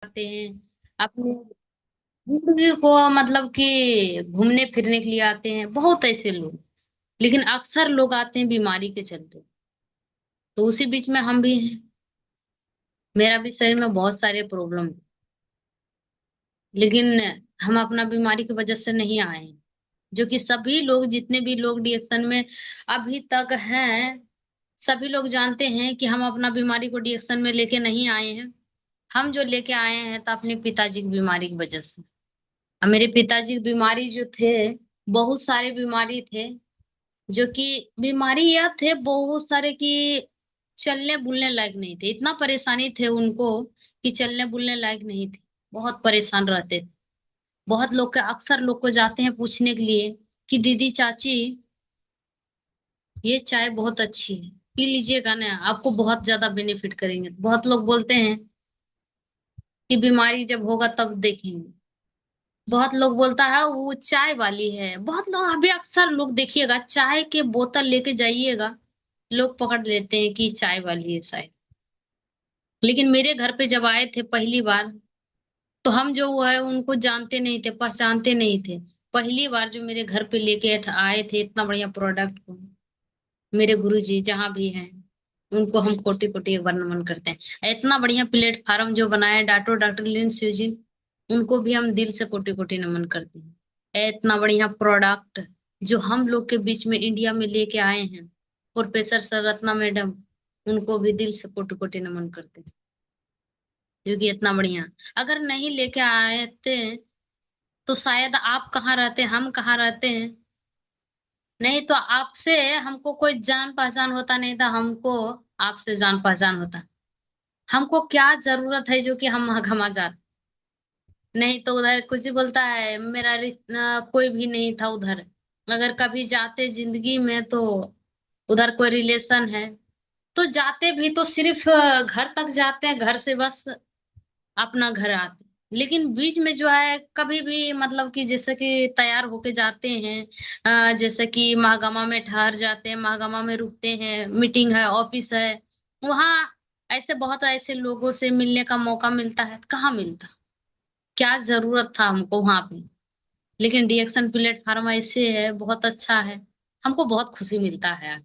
आते हैं अपने जिंदगी को मतलब कि घूमने फिरने के लिए आते हैं बहुत ऐसे लोग। लेकिन अक्सर लोग आते हैं बीमारी के चलते। तो उसी बीच में हम भी हैं। मेरा भी शरीर में बहुत सारे प्रॉब्लम है। लेकिन हम अपना बीमारी की वजह से नहीं आए हैं। जो कि सभी लोग जितने भी लोग डीएक्शन में अभी तक हैं, सभी लोग जानते हैं कि हम अपना बीमारी को डीएक्शन में लेके नहीं आए हैं। हम जो लेके आए हैं तो अपने पिताजी की बीमारी की वजह से। अब मेरे पिताजी की बीमारी जो थे, बहुत सारे बीमारी थे। जो कि बीमारी यह थे बहुत सारे कि चलने बुलने लायक नहीं थे। इतना परेशानी थे उनको कि चलने बुलने लायक नहीं थे। बहुत परेशान रहते थे। बहुत लोग के अक्सर लोग को जाते हैं पूछने के लिए कि दीदी चाची ये चाय बहुत अच्छी है, पी लीजिएगा ना, आपको बहुत ज्यादा बेनिफिट करेंगे। बहुत लोग बोलते हैं कि बीमारी जब होगा तब देखेंगे। बहुत लोग बोलता है वो चाय वाली है। बहुत लोग अभी अक्सर लोग देखिएगा चाय के बोतल लेके जाइएगा, लोग पकड़ लेते हैं कि चाय वाली है शायद। लेकिन मेरे घर पे जब आए थे पहली बार, तो हम जो वो है उनको जानते नहीं थे, पहचानते नहीं थे। पहली बार जो मेरे घर पे लेके आए थे इतना बढ़िया प्रोडक्ट को, मेरे गुरुजी जहाँ भी हैं उनको हम कोटि कोटि एक बार नमन करते हैं। इतना बढ़िया प्लेटफार्म जो बनाया डॉक्टर लिन सुजीन, उनको भी हम दिल से कोटि कोटि नमन करते हैं। इतना बढ़िया प्रोडक्ट जो हम लोग के बीच में इंडिया में लेके आए हैं, प्रोफेसर सर रत्ना मैडम, उनको भी दिल से कोटि कोटि नमन करते हैं। क्योंकि इतना बढ़िया अगर नहीं लेके आए थे तो शायद आप कहाँ रहते, हम कहाँ रहते हैं। नहीं तो आपसे हमको कोई जान पहचान होता नहीं था, हमको आपसे जान पहचान होता। हमको क्या जरूरत है जो कि हम घमा जाते। नहीं तो उधर कुछ ही बोलता है मेरा रिश्ता कोई भी नहीं था उधर। अगर कभी जाते जिंदगी में तो उधर कोई रिलेशन है तो जाते भी तो सिर्फ घर तक जाते हैं, घर से बस अपना घर आते। लेकिन बीच में जो है कभी भी मतलब कि जैसे कि तैयार होके जाते हैं, जैसे कि महागमा में ठहर जाते हैं, महागमा में रुकते हैं, मीटिंग है, ऑफिस है, वहाँ ऐसे बहुत ऐसे लोगों से मिलने का मौका मिलता है। कहाँ मिलता, क्या जरूरत था हमको वहां पे। लेकिन डीएक्शन प्लेटफॉर्म ऐसे है, बहुत अच्छा है। हमको बहुत खुशी मिलता है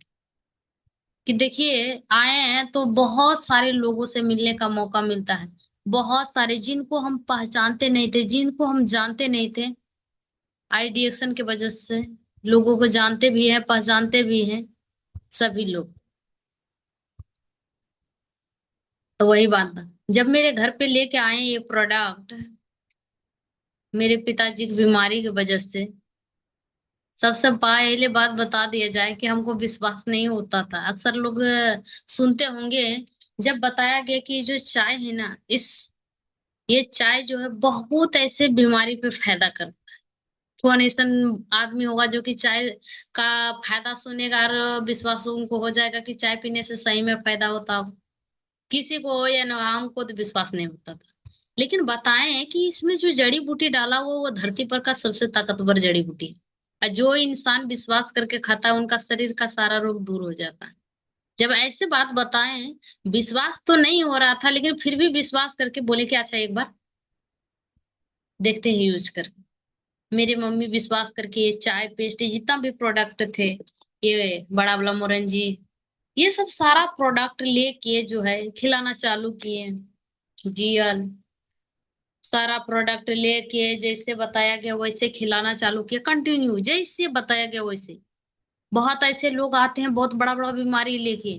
कि देखिए आए हैं तो बहुत सारे लोगों से मिलने का मौका मिलता है। बहुत सारे जिनको हम पहचानते नहीं थे, जिनको हम जानते नहीं थे, आईडीएक्शन की वजह से लोगों को जानते भी हैं, पहचानते भी हैं सभी लोग। तो वही बात था, जब मेरे घर पे लेके आए ये प्रोडक्ट, मेरे पिताजी की बीमारी की वजह से, सबसे पहले बात बता दिया जाए कि हमको विश्वास नहीं होता था। अक्सर लोग सुनते होंगे, जब बताया गया कि जो चाय है ना, इस ये चाय जो है बहुत ऐसे बीमारी पे फायदा करता है। कौन ऐसा आदमी होगा जो कि चाय का फायदा सुनेगा और विश्वास उनको हो जाएगा कि चाय पीने से सही में फायदा होता हो। किसी को हो या ना, हमको तो विश्वास नहीं होता था। लेकिन बताएं कि इसमें जो जड़ी बूटी डाला हुआ वो धरती पर का सबसे ताकतवर जड़ी बूटी है। और जो इंसान विश्वास करके खाता है उनका शरीर का सारा रोग दूर हो जाता है। जब ऐसे बात बताएं, विश्वास तो नहीं हो रहा था लेकिन फिर भी विश्वास करके बोले कि अच्छा एक बार देखते हैं यूज करके। मेरी मम्मी विश्वास करके ये चाय पेस्ट जितना भी प्रोडक्ट थे, ये बड़ा वाला मोरंजी, ये सब सारा प्रोडक्ट लेके जो है खिलाना चालू किए। जीएल सारा प्रोडक्ट लेके जैसे बताया गया वैसे खिलाना चालू किया, कंटिन्यू जैसे बताया गया वैसे। बहुत ऐसे लोग आते हैं बहुत बड़ा बड़ा बीमारी लेके,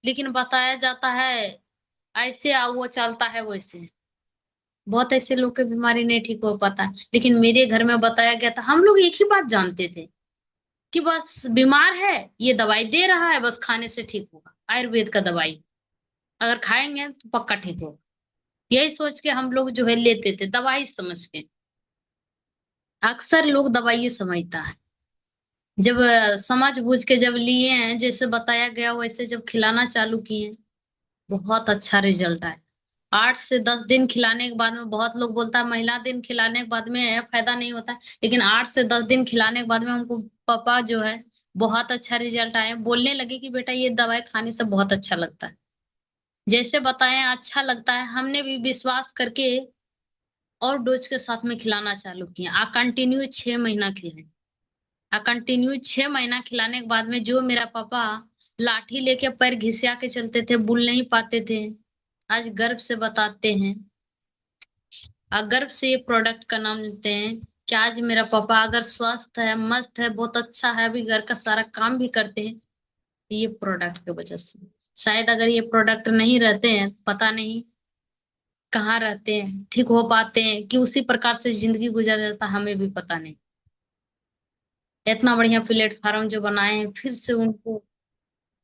लेकिन बताया जाता है ऐसे वो चलता है वैसे। बहुत ऐसे लोग की बीमारी नहीं ठीक हो पाता। लेकिन मेरे घर में बताया गया था, हम लोग एक ही बात जानते थे कि बस बीमार है, ये दवाई दे रहा है, बस खाने से ठीक होगा, आयुर्वेद का दवाई अगर खाएंगे तो पक्का ठीक होगा। यही सोच के हम लोग जो है लेते थे दवाई समझ के। अक्सर लोग दवाई समझता है। जब समझ बूझ के जब लिए हैं जैसे बताया गया वैसे जब खिलाना चालू किए, बहुत अच्छा रिजल्ट आया। 8 से 10 दिन खिलाने के बाद में, बहुत लोग बोलता है महिला दिन खिलाने के बाद में फायदा नहीं होता, लेकिन 8 से 10 दिन खिलाने के बाद में हमको पापा जो है बहुत अच्छा रिजल्ट आया। बोलने लगे कि बेटा ये दवाई खाने से बहुत अच्छा लगता है। जैसे बताएं अच्छा लगता है, हमने भी विश्वास करके और डोज के साथ में खिलाना चालू किया। आ कंटिन्यू 6 महीना खिलाए। आ कंटिन्यू 6 महीना खिलाने के बाद में जो मेरा पापा लाठी लेके पैर घिसिया के चलते थे, बुल नहीं पाते थे, आज गर्व से बताते हैं, और गर्व से ये प्रोडक्ट का नाम लेते हैं कि आज मेरा पापा अगर स्वस्थ है, मस्त है, बहुत अच्छा है, अभी घर का सारा काम भी करते हैं, ये प्रोडक्ट की वजह से। शायद अगर ये प्रोडक्ट नहीं रहते हैं, पता नहीं कहाँ रहते हैं, ठीक हो पाते हैं कि उसी प्रकार से जिंदगी गुजर जाता, हमें भी पता नहीं। इतना बढ़िया प्लेटफार्म जो बनाए हैं, फिर से उनको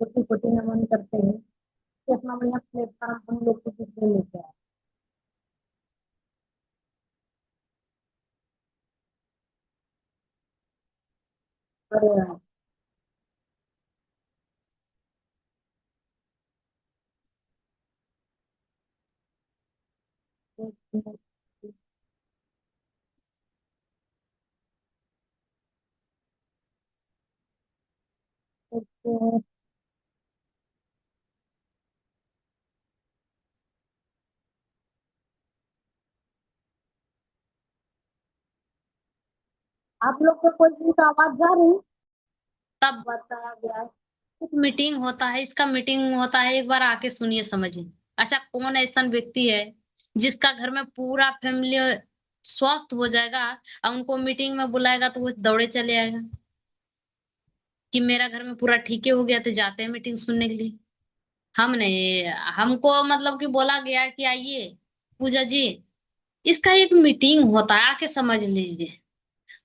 कोटि कोटि नमन करते हैं कि इतना बढ़िया प्लेटफार्म हम लोग को किसने लेके आया। अरे यार, तो आप लोग को कोई दिन का आवाज जा रही है? तब बताया गया है, एक मीटिंग होता है, इसका मीटिंग होता है, एक बार आके सुनिए समझिए। अच्छा, कौन ऐसा व्यक्ति है जिसका घर में पूरा फैमिली स्वस्थ हो जाएगा और उनको मीटिंग में बुलाएगा तो वो दौड़े चले आएगा कि मेरा घर में पूरा ठीक हो गया, तो जाते हैं मीटिंग सुनने के लिए। हम नहीं, हमको मतलब कि बोला गया कि आइए पूजा जी, इसका एक मीटिंग होता है, आके समझ लीजिए।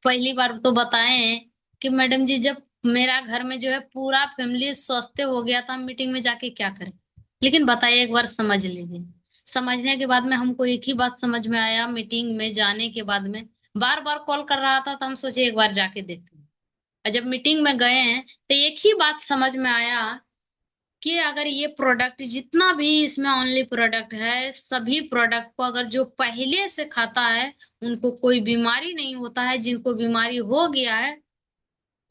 पहली बार तो बताएं कि मैडम जी, जब मेरा घर में जो है पूरा फैमिली स्वस्थ हो गया था, हम मीटिंग में जाके क्या करें। लेकिन बताइए, एक बार समझ लीजिए। समझने के बाद में हमको एक ही बात समझ में आया, मीटिंग में जाने के बाद में बार बार कॉल कर रहा था, तो हम सोचे एक बार जाके देखते हैं। और जब मीटिंग में गए हैं तो एक ही बात समझ में आया कि अगर ये प्रोडक्ट जितना भी इसमें ओनली प्रोडक्ट है, सभी प्रोडक्ट को अगर जो पहले से खाता है उनको कोई बीमारी नहीं होता है, जिनको बीमारी हो गया है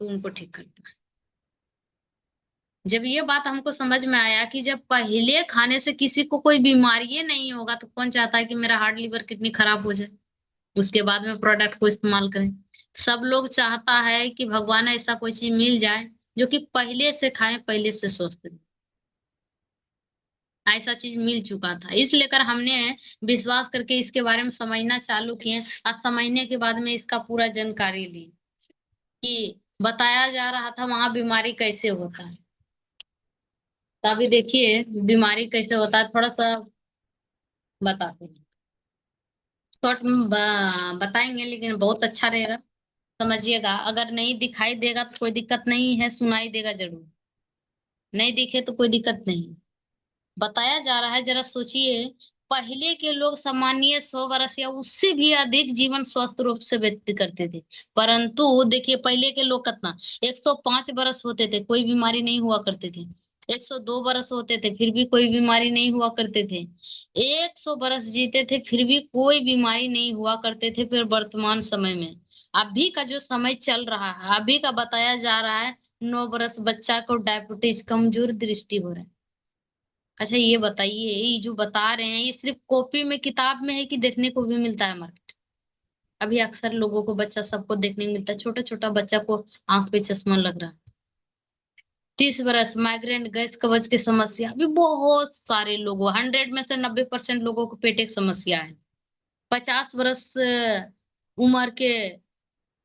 तो उनको ठीक करता है। जब ये बात हमको समझ में आया कि जब पहले खाने से किसी को कोई बीमारी नहीं होगा, तो कौन चाहता है कि मेरा हार्ट लिवर किडनी खराब हो जाए उसके बाद में प्रोडक्ट को इस्तेमाल करें। सब लोग चाहता है कि भगवान ऐसा कोई चीज मिल जाए जो कि पहले से खाएं, पहले से स्वस्थ रहे। ऐसा चीज मिल चुका था, इस लेकर हमने विश्वास करके इसके बारे में समझना चालू किए। और समझने के बाद में इसका पूरा जानकारी ली कि बताया जा रहा था वहां बीमारी कैसे होता है। तो अभी देखिए बीमारी कैसे होता है, थोड़ा सा बताते हैं। शॉर्ट में बताएंगे, लेकिन बहुत अच्छा रहेगा, समझिएगा। अगर नहीं दिखाई देगा तो कोई दिक्कत नहीं है, सुनाई देगा जरूर। नहीं दिखे तो कोई दिक्कत नहीं। बताया जा रहा है, जरा सोचिए। पहले के लोग सामान्य 100 वर्ष या उससे भी अधिक जीवन स्वस्थ रूप से व्यतीत करते थे। परंतु देखिए, पहले के लोग कितना 105 वर्ष होते थे, कोई बीमारी नहीं हुआ करते थे। 102 वर्ष होते थे, फिर भी कोई बीमारी नहीं हुआ करते थे। 100 वर्ष जीते थे, फिर भी कोई बीमारी नहीं हुआ करते थे। फिर वर्तमान समय में अभी का जो समय चल रहा है, अभी का बताया जा रहा है, 9 वर्ष बच्चा को डायबिटीज, कमजोर दृष्टि हो रहा है। अच्छा ये बताइए, ये जो बता रहे हैं ये सिर्फ कॉपी में किताब में है कि देखने को भी मिलता है मार्केट? अभी अक्सर लोगों को, बच्चा सबको देखने को मिलता है, छोटा छोटा बच्चा को आंख पे चश्मा लग रहा है। 30 वर्ष माइग्रेन, गैस कवच की समस्या, अभी बहुत सारे लोगों, 100 में से 90% लोगों को पेट की समस्या है। 50 वर्ष उम्र के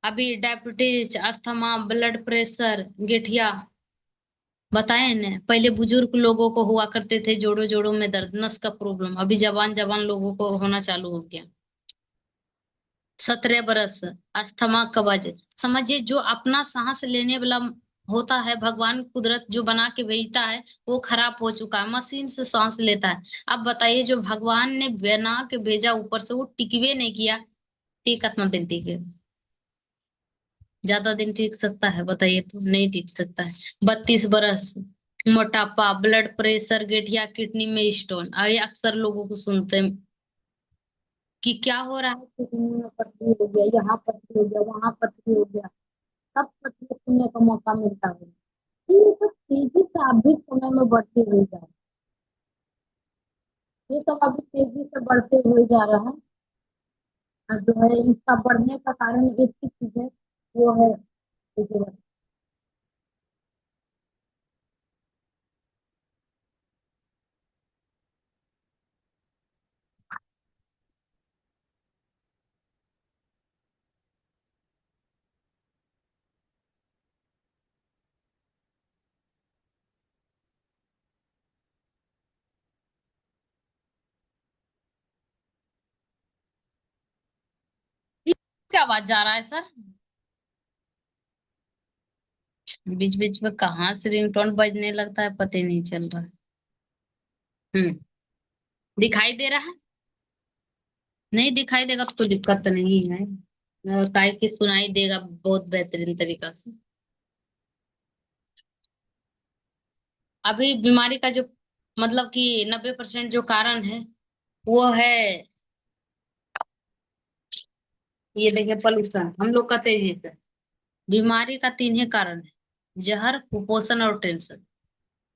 अभी डायबिटीज, अस्थमा, ब्लड प्रेशर, गठिया। बताए न, पहले बुजुर्ग लोगों को हुआ करते थे जोड़ों जोड़ों में दर्द, नस का प्रॉब्लम, अभी जवान जवान लोगों को होना चालू हो गया। 17 वर्ष अस्थमा, कब्ज। समझिए, जो अपना सांस लेने वाला होता है, भगवान कुदरत जो बना के भेजता है, वो खराब हो चुका है, मशीन से सांस लेता है। अब बताइए, जो भगवान ने बना के भेजा ऊपर से, वो टिकवे नहीं किया, टिक कितना दिन टिके? ज्यादा दिन टिक सकता है? बताइए तो, नहीं टिक सकता है। 32 वर्ष मोटापा, ब्लड प्रेशर, गठिया, किडनी में स्टोन। ये अक्सर लोगों को सुनते हैं कि क्या हो रहा है, किडनी में पथरी हो गया, यहाँ पथरी हो गया, वहां पथरी हो गया। सब पथरी सुनने का मौका मिलता है। ये सब तेजी से अभी समय में बढ़ती हुई है। ये सब अभी तेजी से बढ़ते हुए जा रहा है। और जो है इसका बढ़ने का कारण एक ही चीज है, वो है देखिए, क्या आवाज जा रहा है सर? बीच बीच में कहाँ से रिंगटोन बजने लगता है, पता ही नहीं चल रहा है। हम्म। दिखाई दे रहा है? नहीं दिखाई देगा तो कोई दिक्कत तो नहीं है। काय की सुनाई देगा बहुत बेहतरीन तरीका से। अभी बीमारी का जो मतलब कि 90% जो कारण है वो है, ये देखिए पॉल्यूशन, हम लोग का तेजी से। बीमारी का तीन ही कारण है: जहर, कुपोषण और टेंशन।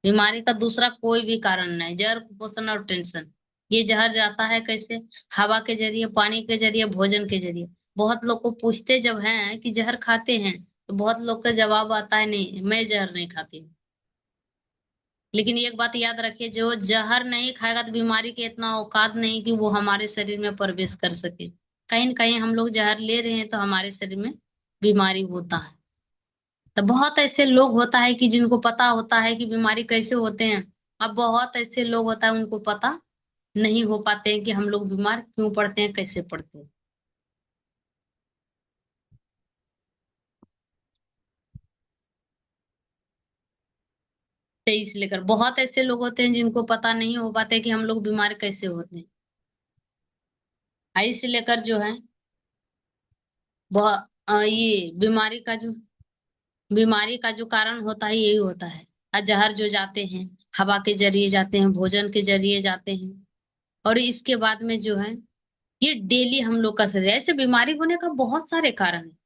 बीमारी का दूसरा कोई भी कारण नहीं, जहर, कुपोषण और टेंशन। ये जहर जाता है कैसे? हवा के जरिए, पानी के जरिए, भोजन के जरिए। बहुत लोग को पूछते जब हैं कि जहर खाते हैं, तो बहुत लोग का जवाब आता है नहीं, मैं जहर नहीं खाती। लेकिन एक बात याद रखिए, जो जहर नहीं खाएगा तो बीमारी के इतना औकात नहीं कि वो हमारे शरीर में प्रवेश कर सके। कहीं न कहीं हम लोग जहर ले रहे हैं तो हमारे शरीर में बीमारी होता है। तो बहुत ऐसे लोग होता है कि जिनको पता होता है कि बीमारी कैसे होते हैं। अब बहुत ऐसे लोग होता है उनको पता नहीं हो पाते हैं कि हम लोग बीमार क्यों पड़ते हैं, कैसे पड़ते हैं। 23 लेकर बहुत ऐसे लोग होते हैं जिनको पता नहीं हो पाते कि हम लोग बीमार कैसे होते हैं। 22 से लेकर जो है बहुत ये बीमारी का जो कारण होता है यही होता है। जहर जो जाते हैं, हवा के जरिए जाते हैं, भोजन के जरिए जाते हैं। और इसके बाद में जो है ये डेली हम लोग का शरीर, ऐसे बीमारी होने का बहुत सारे कारण है।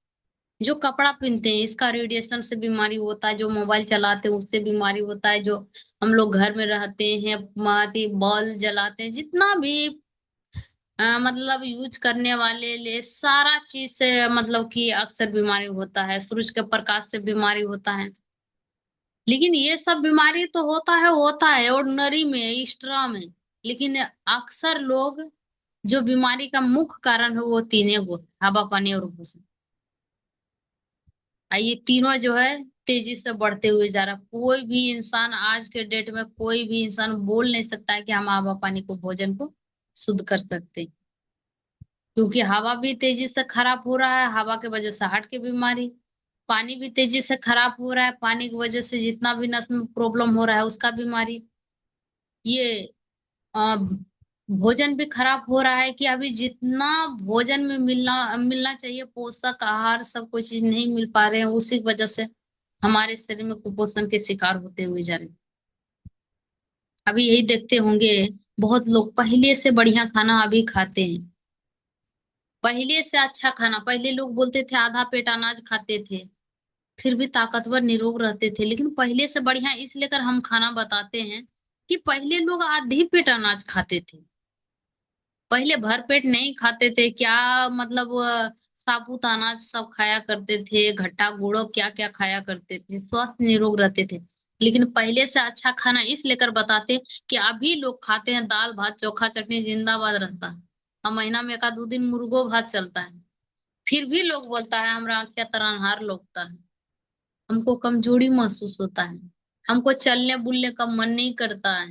जो कपड़ा पहनते हैं इसका रेडिएशन से बीमारी होता है, जो मोबाइल चलाते हैं उससे बीमारी होता है, जो हम लोग घर में रहते हैं माटी बॉल जलाते हैं, जितना भी मतलब यूज करने वाले ले सारा चीज से मतलब कि अक्सर बीमारी होता है, सूरज के प्रकाश से बीमारी होता है। लेकिन ये सब बीमारी तो होता है ऑर्डिनरी में, एक्स्ट्रा में। लेकिन अक्सर लोग, जो बीमारी का मुख्य कारण है वो तीनों गो: हवा, पानी और भूषण। ये तीनों जो है तेजी से बढ़ते हुए जा रहा। कोई भी इंसान आज के डेट में, कोई भी इंसान बोल नहीं सकता है कि हम हवा पानी को, भोजन को शुद्ध कर सकते हैं। क्योंकि हवा भी तेजी से खराब हो रहा है, हवा की वजह से हार्ट की बीमारी। पानी भी तेजी से खराब हो रहा है, पानी की वजह से जितना भी नस में प्रॉब्लम हो रहा है उसका बीमारी। ये अ, भोजन भी खराब हो रहा है कि अभी जितना भोजन में मिलना मिलना चाहिए पोषक आहार, सब कुछ चीज नहीं मिल पा रहे हैं, उसी वजह से हमारे शरीर में कुपोषण के शिकार होते हुए जा रहे हैं। अभी यही देखते होंगे, बहुत लोग पहले से बढ़िया खाना अभी खाते हैं। पहले से अच्छा खाना, पहले लोग बोलते थे आधा पेट अनाज खाते थे, फिर भी ताकतवर निरोग रहते थे। लेकिन पहले से बढ़िया इसलिए कर हम खाना बताते हैं कि पहले लोग आधी पेट अनाज खाते थे। पहले भर पेट नहीं खाते थे, क्या मतलब साबुत अनाज सब खाया करते थे, घट्टा गुड़ो क्या क्या खाया करते थे, स्वस्थ निरोग रहते थे। लेकिन पहले से अच्छा खाना इस लेकर बताते कि अभी लोग खाते हैं दाल भात चोखा चटनी जिंदाबाद रहता है, और महीना में 1 2 दिन मुर्गो भात चलता है। फिर भी लोग बोलता है हमरा क्या तरनहार लगता है, हमको कमजोरी महसूस होता है, हमको चलने बुलने का मन नहीं करता है।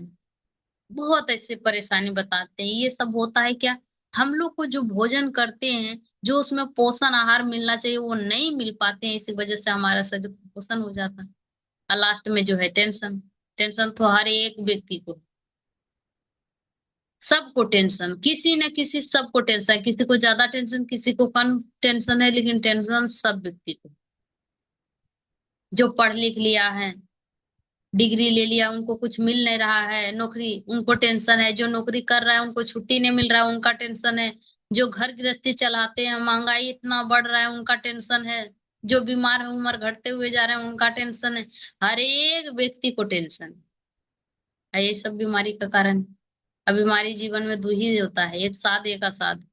बहुत ऐसे परेशानी बताते हैं। ये सब होता है क्या? हम लोग को जो भोजन करते हैं, जो उसमें पोषण आहार मिलना चाहिए वो नहीं मिल पाते हैं, इसी वजह से हमारा शरीर कुपोषण हो जाता है। और लास्ट में जो है टेंशन। टेंशन तो हर एक व्यक्ति को, सबको टेंशन, किसी न किसी सबको टेंशन, किसी को ज्यादा टेंशन, किसी को कम टेंशन है, लेकिन टेंशन सब व्यक्ति को। जो पढ़ लिख लिया है, डिग्री ले लिया, उनको कुछ मिल नहीं रहा है नौकरी, उनको टेंशन है। जो नौकरी कर रहा है उनको छुट्टी नहीं मिल रहा है, उनका टेंशन है। जो घर गृहस्थी चलाते हैं, महंगाई इतना बढ़ रहा है, उनका टेंशन है। जो बीमार है, उम्र घटते हुए जा रहे हैं, उनका टेंशन है। हर एक व्यक्ति को टेंशन है। ये सब बीमारी का कारण है। अब बीमारी जीवन में दो ही होता है, एक साध एक असाध।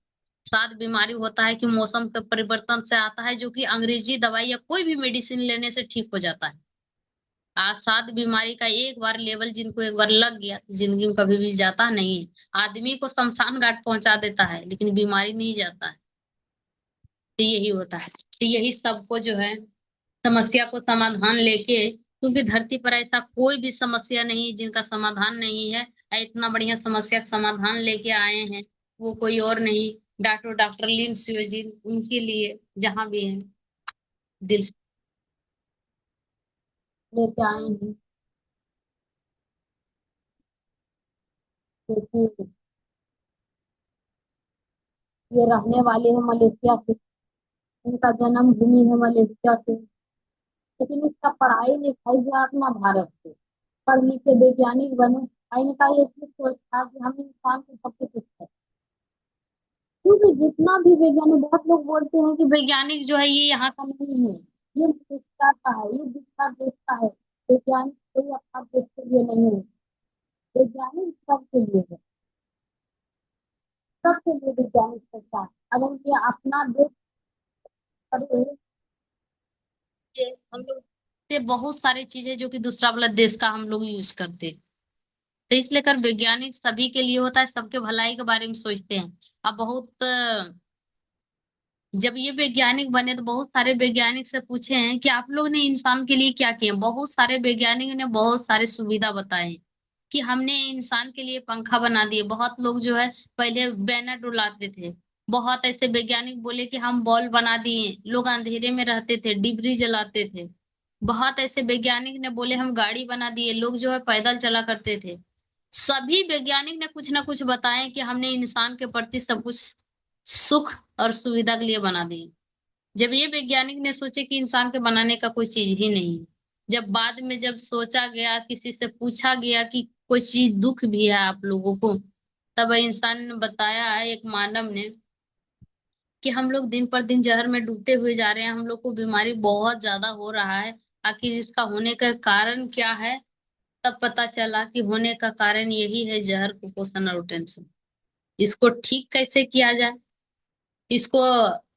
साध बीमारी होता है कि मौसम के परिवर्तन से आता है, जो कि अंग्रेजी दवाई या कोई भी मेडिसिन लेने से ठीक हो जाता है। असाध बीमारी का एक बार लेवल जिनको एक बार लग गया तो जिंदगी में कभी भी जाता नहीं है। आदमी को शमशान घाट पहुंचा देता है लेकिन बीमारी नहीं जाता है। तो यही होता है, तो यही सबको जो है समस्या को समाधान लेके, क्योंकि धरती पर ऐसा कोई भी समस्या नहीं है जिनका समाधान नहीं है। इतना बढ़िया समस्या का समाधान लेके आए हैं, वो कोई और नहीं, डॉक्टर लिन सुएजी, उनके लिए जहां भी है दिल से लेके आए हैं। क्योंकि ये रहने वाले हैं मलेशिया के, इनका जन्म भूमि है मलेशिया के, लेकिन इसका पढ़ाई लिखाई जो है अपना भारत से, पढ़ लिख के वैज्ञानिक बने। इनका ये चीज सोच था कि हम इंसान को सब कुछ है। क्योंकि जितना भी वैज्ञानिक, बहुत लोग बोलते हैं कि वैज्ञानिक जो है ये यहाँ का नहीं है, ये मलेशिया का है, ये दूसरा देश का है। वैज्ञानिक कोई अपना देश के लिए नहीं है, वैज्ञानिक सबके लिए है, सबके लिए वैज्ञानिक सच्चा है। अगर ये अपना देश करे, ये हम लोग से बहुत सारी चीजें जो कि दूसरा वाला देश का हम लोग यूज करते हैं। तो इसलिए कर वैज्ञानिक सभी के लिए होता है, सबके भलाई के बारे में सोचते हैं। अब बहुत जब ये वैज्ञानिक बने तो बहुत सारे वैज्ञानिक से पूछे हैं कि आप लोग ने इंसान के लिए क्या किया। बहुत सारे वैज्ञानिक ने बहुत सारे सुविधा बताए हैं कि हमने इंसान के लिए पंखा बना दिए। बहुत लोग जो है पहले बैनर उड़ाते थे। बहुत ऐसे वैज्ञानिक बोले कि हम बॉल बना दिए, लोग अंधेरे में रहते थे, डिबरी जलाते थे। बहुत ऐसे वैज्ञानिक ने बोले हम गाड़ी बना दिए, लोग जो है पैदल चला करते थे। सभी वैज्ञानिक ने कुछ ना कुछ बताए कि हमने इंसान के प्रति सब कुछ सुख और सुविधा के लिए बना दी। जब ये वैज्ञानिक ने सोचे कि इंसान के बनाने का कोई चीज ही नहीं है, जब बाद में जब सोचा गया, किसी से पूछा गया कि कोई चीज दुख भी है आप लोगों को, तब इंसान ने बताया, एक मानव ने, कि हम लोग दिन पर दिन जहर में डूबते हुए जा रहे हैं, हम लोग को बीमारी बहुत ज्यादा हो रहा है। आखिर इसका होने का कारण क्या है? तब पता चला कि होने का कारण यही है, जहर, कुपोषण और टेंशन। इसको ठीक कैसे किया जाए, इसको,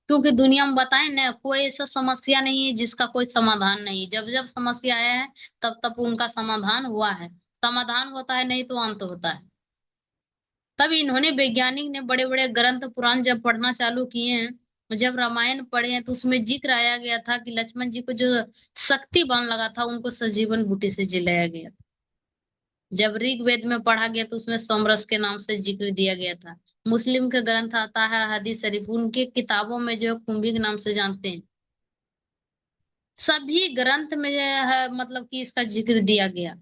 क्योंकि दुनिया में बताए ना, कोई ऐसा समस्या नहीं है जिसका कोई समाधान नहीं। जब जब समस्या आया है तब तब उनका समाधान हुआ है। समाधान होता है, नहीं तो अंत होता है। तब इन्होंने, वैज्ञानिक ने, बड़े बड़े ग्रंथ पुराण जब पढ़ना चालू किए हैं, जब रामायण पढ़े हैं, तो उसमें जिक्र आया गया था कि लक्ष्मण जी को जो शक्ति बाण लगा था उनको सजीवन बूटी से जलाया गया। जब ऋग्वेद में पढ़ा गया तो उसमें सोमरस के नाम से जिक्र दिया गया था। मुस्लिम का ग्रंथ आता है हदीस शरीफ, उनके किताबों में जो है कुंभी के नाम से जानते हैं। सभी ग्रंथ में जो है मतलब कि इसका जिक्र दिया गया।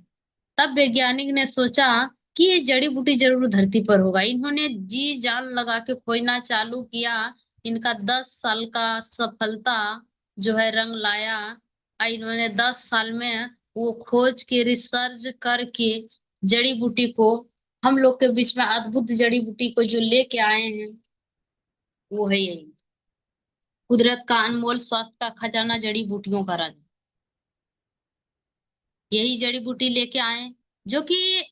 तब वैज्ञानिक ने सोचा कि ये जड़ी बूटी जरूर धरती पर होगा। इन्होंने जी जान लगा के खोजना चालू किया। इनका 10 साल का सफलता जो है रंग लाया। और इन्होंने 10 साल में वो खोज के, रिसर्च करके जड़ी बूटी को, हम लोग के बीच में अद्भुत जड़ी बूटी को जो लेके आए हैं, वो है यही, कुदरत का अनमोल स्वास्थ्य का खजाना, जड़ी बूटियों का राज। यही जड़ी बूटी लेके आए, जो कि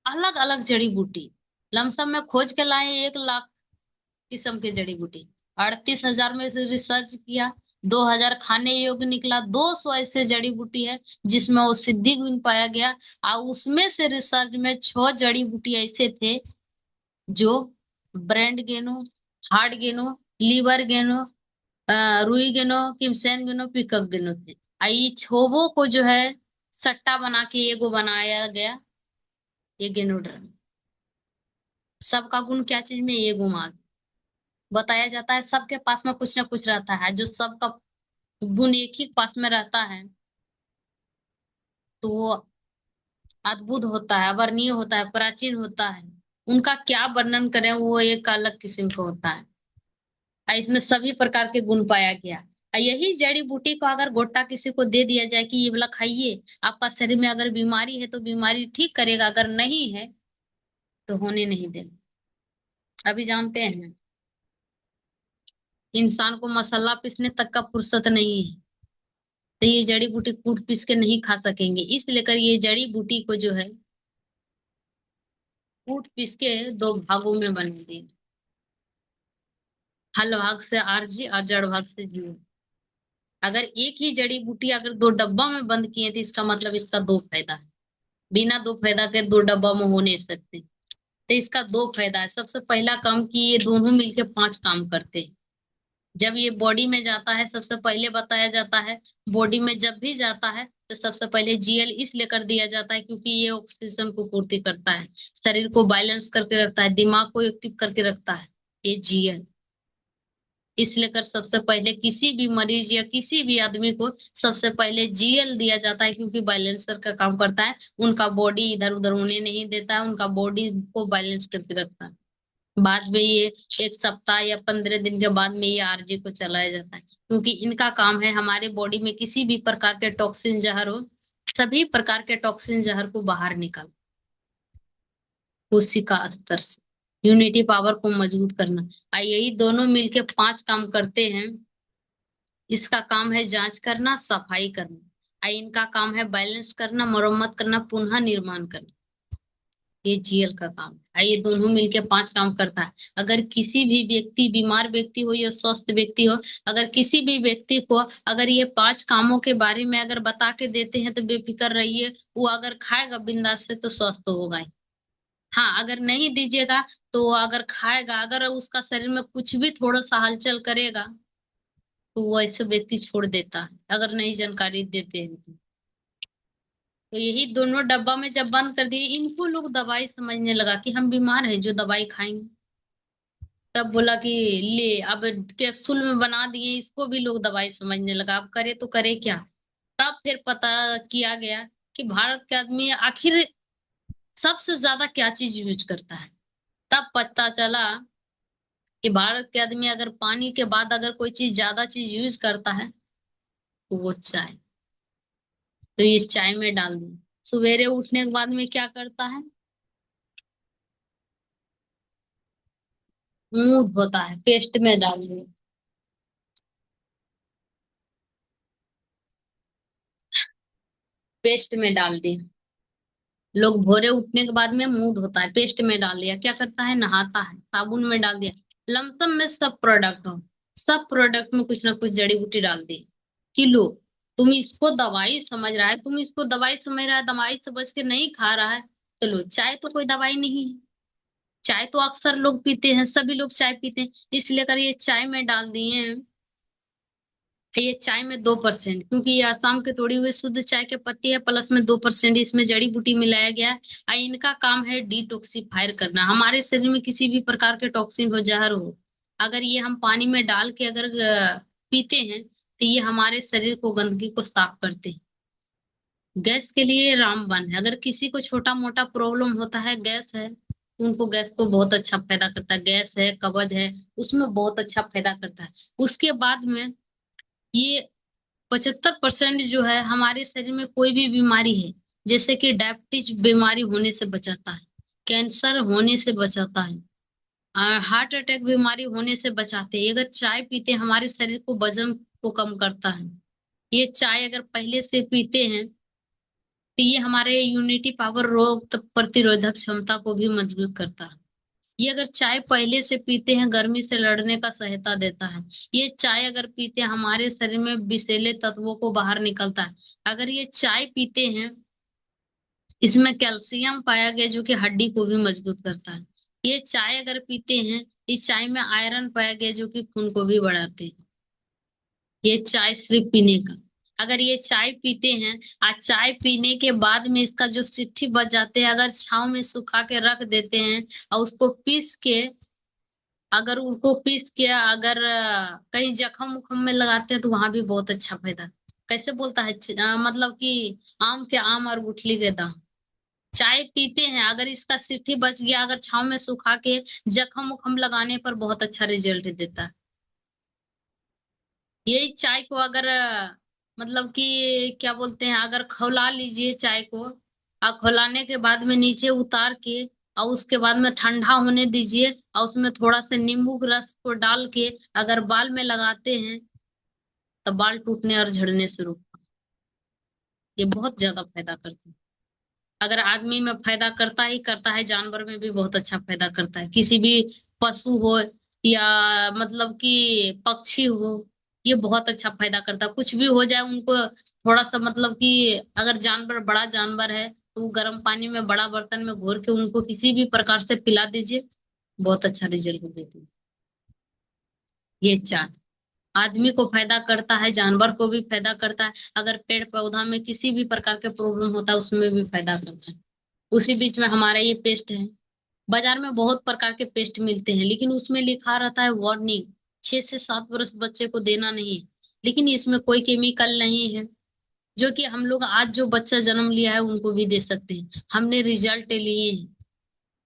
अलग अलग जड़ी बूटी लमसम में खोज के लाए, 1 लाख किस्म की जड़ी बूटी। 38,000 में से रिसर्च किया, 2,000 खाने योग्य निकला, 200 ऐसे जड़ी बूटी है जिसमें औषधि गुण पाया गया। और उसमें से रिसर्च में 6 जड़ी बूटी ऐसे थे जो ब्रेन गेनो, हार्ट गेनो, लीवर गेनो, रुई गेनो, किमसेन गेनो, पिकक गेनो थे। ये छोबों को जो है सट्टा बना के एगो बनाया गया, ये गेनो ड्रम। सबका गुण क्या चीज में? ये गुण बताया जाता है। सबके पास में कुछ ना कुछ रहता है, जो सबका गुण एक ही पास में रहता है तो वो अद्भुत होता है, अवर्णीय होता है, प्राचीन होता है। उनका क्या वर्णन करें, वो एक अलग किस्म का होता है। और इसमें सभी प्रकार के गुण पाया गया। और यही जड़ी बूटी को अगर गोटा किसी को दे दिया जाए कि ये वाला खाइए, आपका शरीर में अगर बीमारी है तो बीमारी ठीक करेगा, अगर नहीं है तो होने नहीं देगा। अभी जानते हैं इंसान को मसाला पीसने तक का फुर्सत नहीं है, तो ये जड़ी बूटी कूट पीस के नहीं खा सकेंगे। इसलिए कर ये जड़ी बूटी को जो है कूट पीस के दो भागों में बना दिए। हल भाग से आरजी और जड़ भाग से जीव। अगर एक ही जड़ी बूटी अगर दो डब्बा में बंद किए तो इसका मतलब इसका दो फायदा है। बिना दो फायदा के दो डब्बा में हो नहीं सकते। तो इसका दो फायदा है। सबसे पहला काम कि ये दोनों मिलके पांच काम करते हैं। जब ये बॉडी में जाता है सबसे पहले बताया जाता है, बॉडी में जब भी जाता है तो सबसे पहले जीएल इसलिए कर दिया जाता है क्योंकि ये ऑक्सीजन को पूर्ति करता है, शरीर को बैलेंस करके रखता है, दिमाग को एक्टिव करके रखता है, ये जीएल। इसलिए कर सबसे पहले किसी भी मरीज या किसी भी आदमी को सबसे पहले जीएल दिया जाता है क्योंकि बैलेंसर का काम करता है। उनका बॉडी इधर उधर होने नहीं देता है, उनका बॉडी को बैलेंस करके रखता है। बाद में ये 1 सप्ताह या 15 दिन के बाद में ये आरजी को चलाया जाता है क्योंकि इनका काम है हमारे बॉडी में किसी भी प्रकार के टॉक्सिन जहर हो, सभी प्रकार के टॉक्सिन जहर को बाहर निकाल, कोशिका स्तर से यूनिटी पावर को मजबूत करना। और यही दोनों मिलके पांच काम करते हैं। इसका काम है जांच करना, सफाई करना, और इनका काम है बैलेंस करना, मरम्मत करना, पुनः निर्माण करना। ये जीएल का काम है। ये दोनों मिलके पांच काम करता है। अगर किसी भी व्यक्ति, बीमार व्यक्ति हो या स्वस्थ व्यक्ति हो, अगर किसी भी व्यक्ति को अगर ये पांच कामों के बारे में अगर बता के देते हैं तो बेफिक्र रहिए, वो अगर खाएगा बिंदास से तो स्वस्थ होगा ही। हाँ, अगर नहीं दीजिएगा तो अगर खाएगा, अगर उसका शरीर में कुछ भी थोड़ा सा हलचल करेगा तो वो ऐसे व्यक्ति छोड़ देता है, अगर नहीं जानकारी देते हैं तो। तो यही दोनों डब्बा में जब बंद कर दिए, इनको लोग दवाई समझने लगा कि हम बीमार है जो दवाई खाएंगे। तब बोला कि ले अब कैप्सूल में बना दिए, इसको भी लोग दवाई समझने लगा। अब करे तो करे क्या। तब फिर पता किया गया कि भारत के आदमी आखिर सबसे ज्यादा क्या चीज यूज करता है। तब पता चला कि भारत के आदमी अगर पानी के बाद अगर कोई चीज ज्यादा चीज यूज करता है तो वो चाय। तो इस चाय में डाल दी। सवेरे उठने के बाद में क्या करता है, मुंह धोता है, पेस्ट में डाल दी। पेस्ट में डाल दी। लोग भोरे उठने के बाद में मुंह धोता है, पेस्ट में डाल दिया। क्या करता है, नहाता है, साबुन में डाल दिया। लमसम में सब प्रोडक्ट हो, सब प्रोडक्ट में कुछ ना कुछ जड़ी बूटी डाल दी। कि लो, तुम इसको दवाई समझ रहा है, तुम इसको दवाई समझ रहा है, दवाई समझ के नहीं खा रहा है। चलो, चाय तो कोई दवाई नहीं है। चाय तो अक्सर लोग पीते हैं, सभी लोग चाय पीते हैं, इसलिए अगर ये चाय में डाल दिए हैं। ये चाय में 2%, क्योंकि ये आसाम के तोड़ी हुई शुद्ध चाय के पत्ती है, प्लस में 2% इसमें जड़ी बूटी मिलाया गया है। और इनका काम है डिटॉक्सिफायर करना, हमारे शरीर में किसी भी प्रकार के टॉक्सिन हो, जहर हो, अगर ये हम पानी में डाल के अगर पीते हैं तो ये हमारे शरीर को, गंदगी को साफ करते हैं। गैस के लिए रामबाण है। अगर किसी को छोटा मोटा प्रॉब्लम होता है, गैस है, तो उनको गैस को बहुत अच्छा फायदा करता है। गैस है, कब्ज है, उसमें बहुत अच्छा फायदा करता है। उसके बाद में ये 75% जो है हमारे शरीर में कोई भी बीमारी है, जैसे कि डायबिटीज बीमारी होने से बचाता है, कैंसर होने से बचाता है, हार्ट अटैक बीमारी होने से बचाते हैं। अगर चाय पीते हैं हमारे शरीर को, वजन को कम करता है। ये चाय अगर पहले से पीते हैं तो ये हमारे इम्यूनिटी पावर, रोग प्रतिरोधक क्षमता को भी मजबूत करता है। ये अगर चाय पहले से पीते हैं, गर्मी से लड़ने का सहायता देता है। ये चाय अगर पीते हैं हमारे शरीर में विषैले तत्वों को बाहर निकलता है। अगर ये चाय पीते हैं, इसमें कैल्शियम पाया गया जो कि हड्डी को भी मजबूत करता है। ये चाय अगर पीते हैं, इस चाय में आयरन पाया गया जो कि खून को भी बढ़ाते हैं। ये चाय सिर्फ पीने का। अगर ये चाय पीते हैं, आज चाय पीने के बाद में इसका जो सिट्ठी बच जाते हैं, अगर छाव में सुखा के रख देते हैं और उसको पीस के, अगर उनको पीस के अगर कहीं जख्म उखम में लगाते हैं तो वहां भी बहुत अच्छा फायदा। कैसे बोलता है, मतलब कि आम के आम और गुठली के दाम। चाय पीते हैं, अगर इसका सिट्ठी बच गया, अगर छाव में सुखा के जख्म उखम लगाने पर बहुत अच्छा रिजल्ट देता है। यही चाय को अगर मतलब कि क्या बोलते हैं, अगर खौला लीजिए चाय को, और खौलाने के बाद में नीचे उतार के, और उसके बाद में ठंडा होने दीजिए, और उसमें थोड़ा सा नींबू के रस को डाल के अगर बाल में लगाते हैं तो बाल टूटने और झड़ने से रोकता है। ये बहुत ज्यादा फायदा करता है। अगर आदमी में फायदा करता ही करता है, जानवर में भी बहुत अच्छा फायदा करता है। किसी भी पशु हो या मतलब कि पक्षी हो, ये बहुत अच्छा फायदा करता है। कुछ भी हो जाए उनको थोड़ा सा मतलब कि अगर जानवर बड़ा जानवर है तो वो गर्म पानी में बड़ा बर्तन में घोर के उनको किसी भी प्रकार से पिला दीजिए, बहुत अच्छा रिजल्ट देती है। ये चार आदमी को फायदा करता है, जानवर को भी फायदा करता है। अगर पेड़ पौधा में किसी भी प्रकार के प्रॉब्लम होता है उसमें भी फायदा करता है। उसी बीच में हमारा ये पेस्ट है। बाजार में बहुत प्रकार के पेस्ट मिलते हैं, लेकिन उसमें लिखा रहता है वार्निंग, 6 से 7 वर्ष बच्चे को देना नहीं है। लेकिन इसमें कोई केमिकल नहीं है, जो कि हम लोग आज जो बच्चा जन्म लिया है उनको भी दे सकते हैं। हमने रिजल्ट लिए हैं,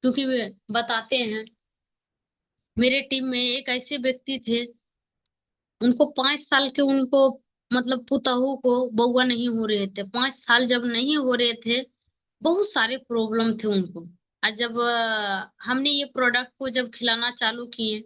क्योंकि वे बताते हैं। मेरे टीम में एक ऐसे व्यक्ति थे, उनको 5 साल के उनको मतलब पुतहू को बउआ नहीं हो रहे थे। 5 साल जब नहीं हो रहे थे, बहुत सारे प्रॉब्लम थे उनको। और जब हमने ये प्रोडक्ट को जब खिलाना चालू किए,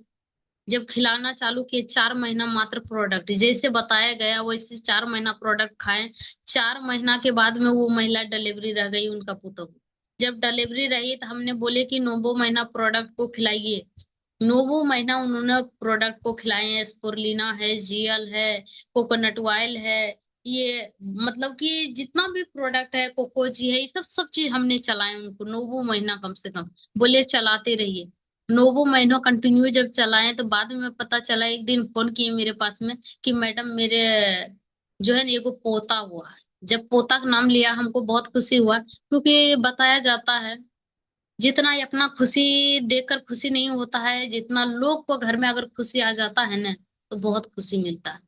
जब खिलाना चालू किए 4 महीना मात्र प्रोडक्ट जैसे बताया गया वैसे 4 महीना प्रोडक्ट खाएं। 4 महीना के बाद में वो महिला डिलीवरी रह गई, उनका पुतहू। जब डिलीवरी रही तो हमने बोले कि 9 महीना प्रोडक्ट को खिलाइए। 9 महीना उन्होंने प्रोडक्ट को खिलाए हैं। स्पोरुलिना है, जीएल है, कोकोनट ऑयल है, ये मतलब कि जितना भी प्रोडक्ट है, कोकोजी है, ये सब सब चीज हमने चलाए उनको 9 महीना कम से कम। बोले चलाते रहिए। 9 महीनों कंटिन्यू जब चलाए तो बाद में पता चला, एक दिन फोन किए मेरे पास में कि मैडम मेरे जो है ना एगो पोता हुआ है। जब पोता का नाम लिया हमको बहुत खुशी हुआ, क्योंकि बताया जाता है जितना ये अपना खुशी देखकर खुशी नहीं होता है, जितना लोग को घर में अगर खुशी आ जाता है ना तो बहुत खुशी मिलता है।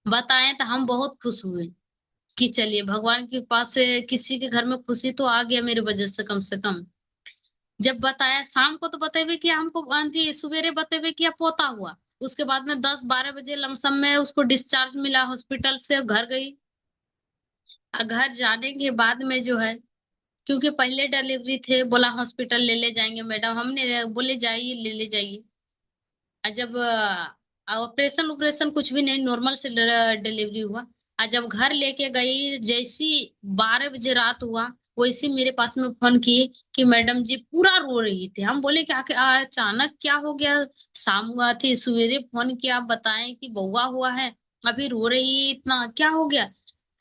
बताएं तो हम बहुत खुश हुए कि चलिए भगवान के पास से किसी के घर में खुशी तो आ गया मेरी वजह से कम से कम। जब बताया शाम को तो बतेबे किया हमको, आंधी सवेरे बतेबे किया पोता हुआ। उसके बाद में 10-12 बजे लमसम में उसको डिस्चार्ज मिला, हॉस्पिटल से घर गई। और घर जाने के बाद में जो है, क्योंकि पहले डिलीवरी थे, बोला हॉस्पिटल ले ले जाएंगे मैडम, हमने बोले जाइए ले ले जाइए। और जब ऑपरेशन ऑपरेशन कुछ भी नहीं, नॉर्मल से डिलीवरी हुआ। और जब घर लेके गई, जैसी 12 बजे रात हुआ, वैसे मेरे पास में फोन किए कि मैडम जी पूरा रो रही थी। हम बोले क्या कि अचानक क्या हो गया, शाम हुआ थी सवेरे फोन किया, आप बताएं कि बउआ हुआ है, अभी रो रही है, इतना क्या हो गया।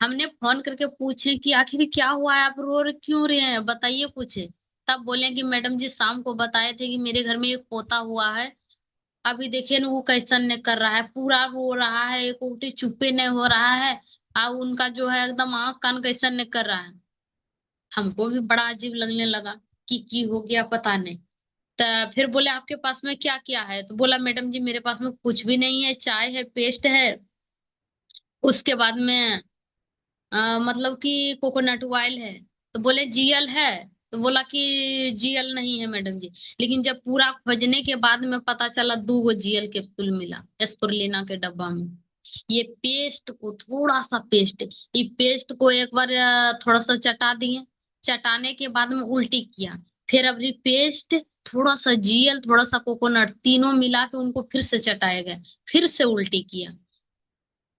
हमने फोन करके पूछे कि आखिर क्या हुआ है, आप क्यों रहे हैं, बताइए पूछे। तब बोले कि मैडम जी शाम को बताए थे कि मेरे घर में एक पोता हुआ है, अभी देखिए ना वो कैसन ने कर रहा है, पूरा रो रहा है, एक उल्टी चुप्पे नहीं हो रहा है। और उनका जो है एकदम आँख कान कैसन ने कर रहा है। हमको भी बड़ा अजीब लगने लगा कि की हो गया पता नहीं। तो फिर बोले आपके पास में क्या क्या है, तो बोला मैडम जी मेरे पास में कुछ भी नहीं है, चाय है, पेस्ट है, उसके बाद में मतलब कि कोकोनट ऑयल है। तो बोले जीएल है, तो बोला कि जीएल नहीं है मैडम जी। लेकिन जब पूरा खोजने के बाद में पता चला 2 गो जीएल के फूल मिला एस्पुरलिना के डब्बा में। ये पेस्ट को थोड़ा सा पेस्ट, ये पेस्ट को एक बार थोड़ा सा चटा दिए। चटाने के बाद में उल्टी किया। फिर अभी पेस्ट, थोड़ा सा जीएल, थोड़ा सा कोकोनट, तीनों मिला के उनको फिर से चटाया गया। फिर से उल्टी किया,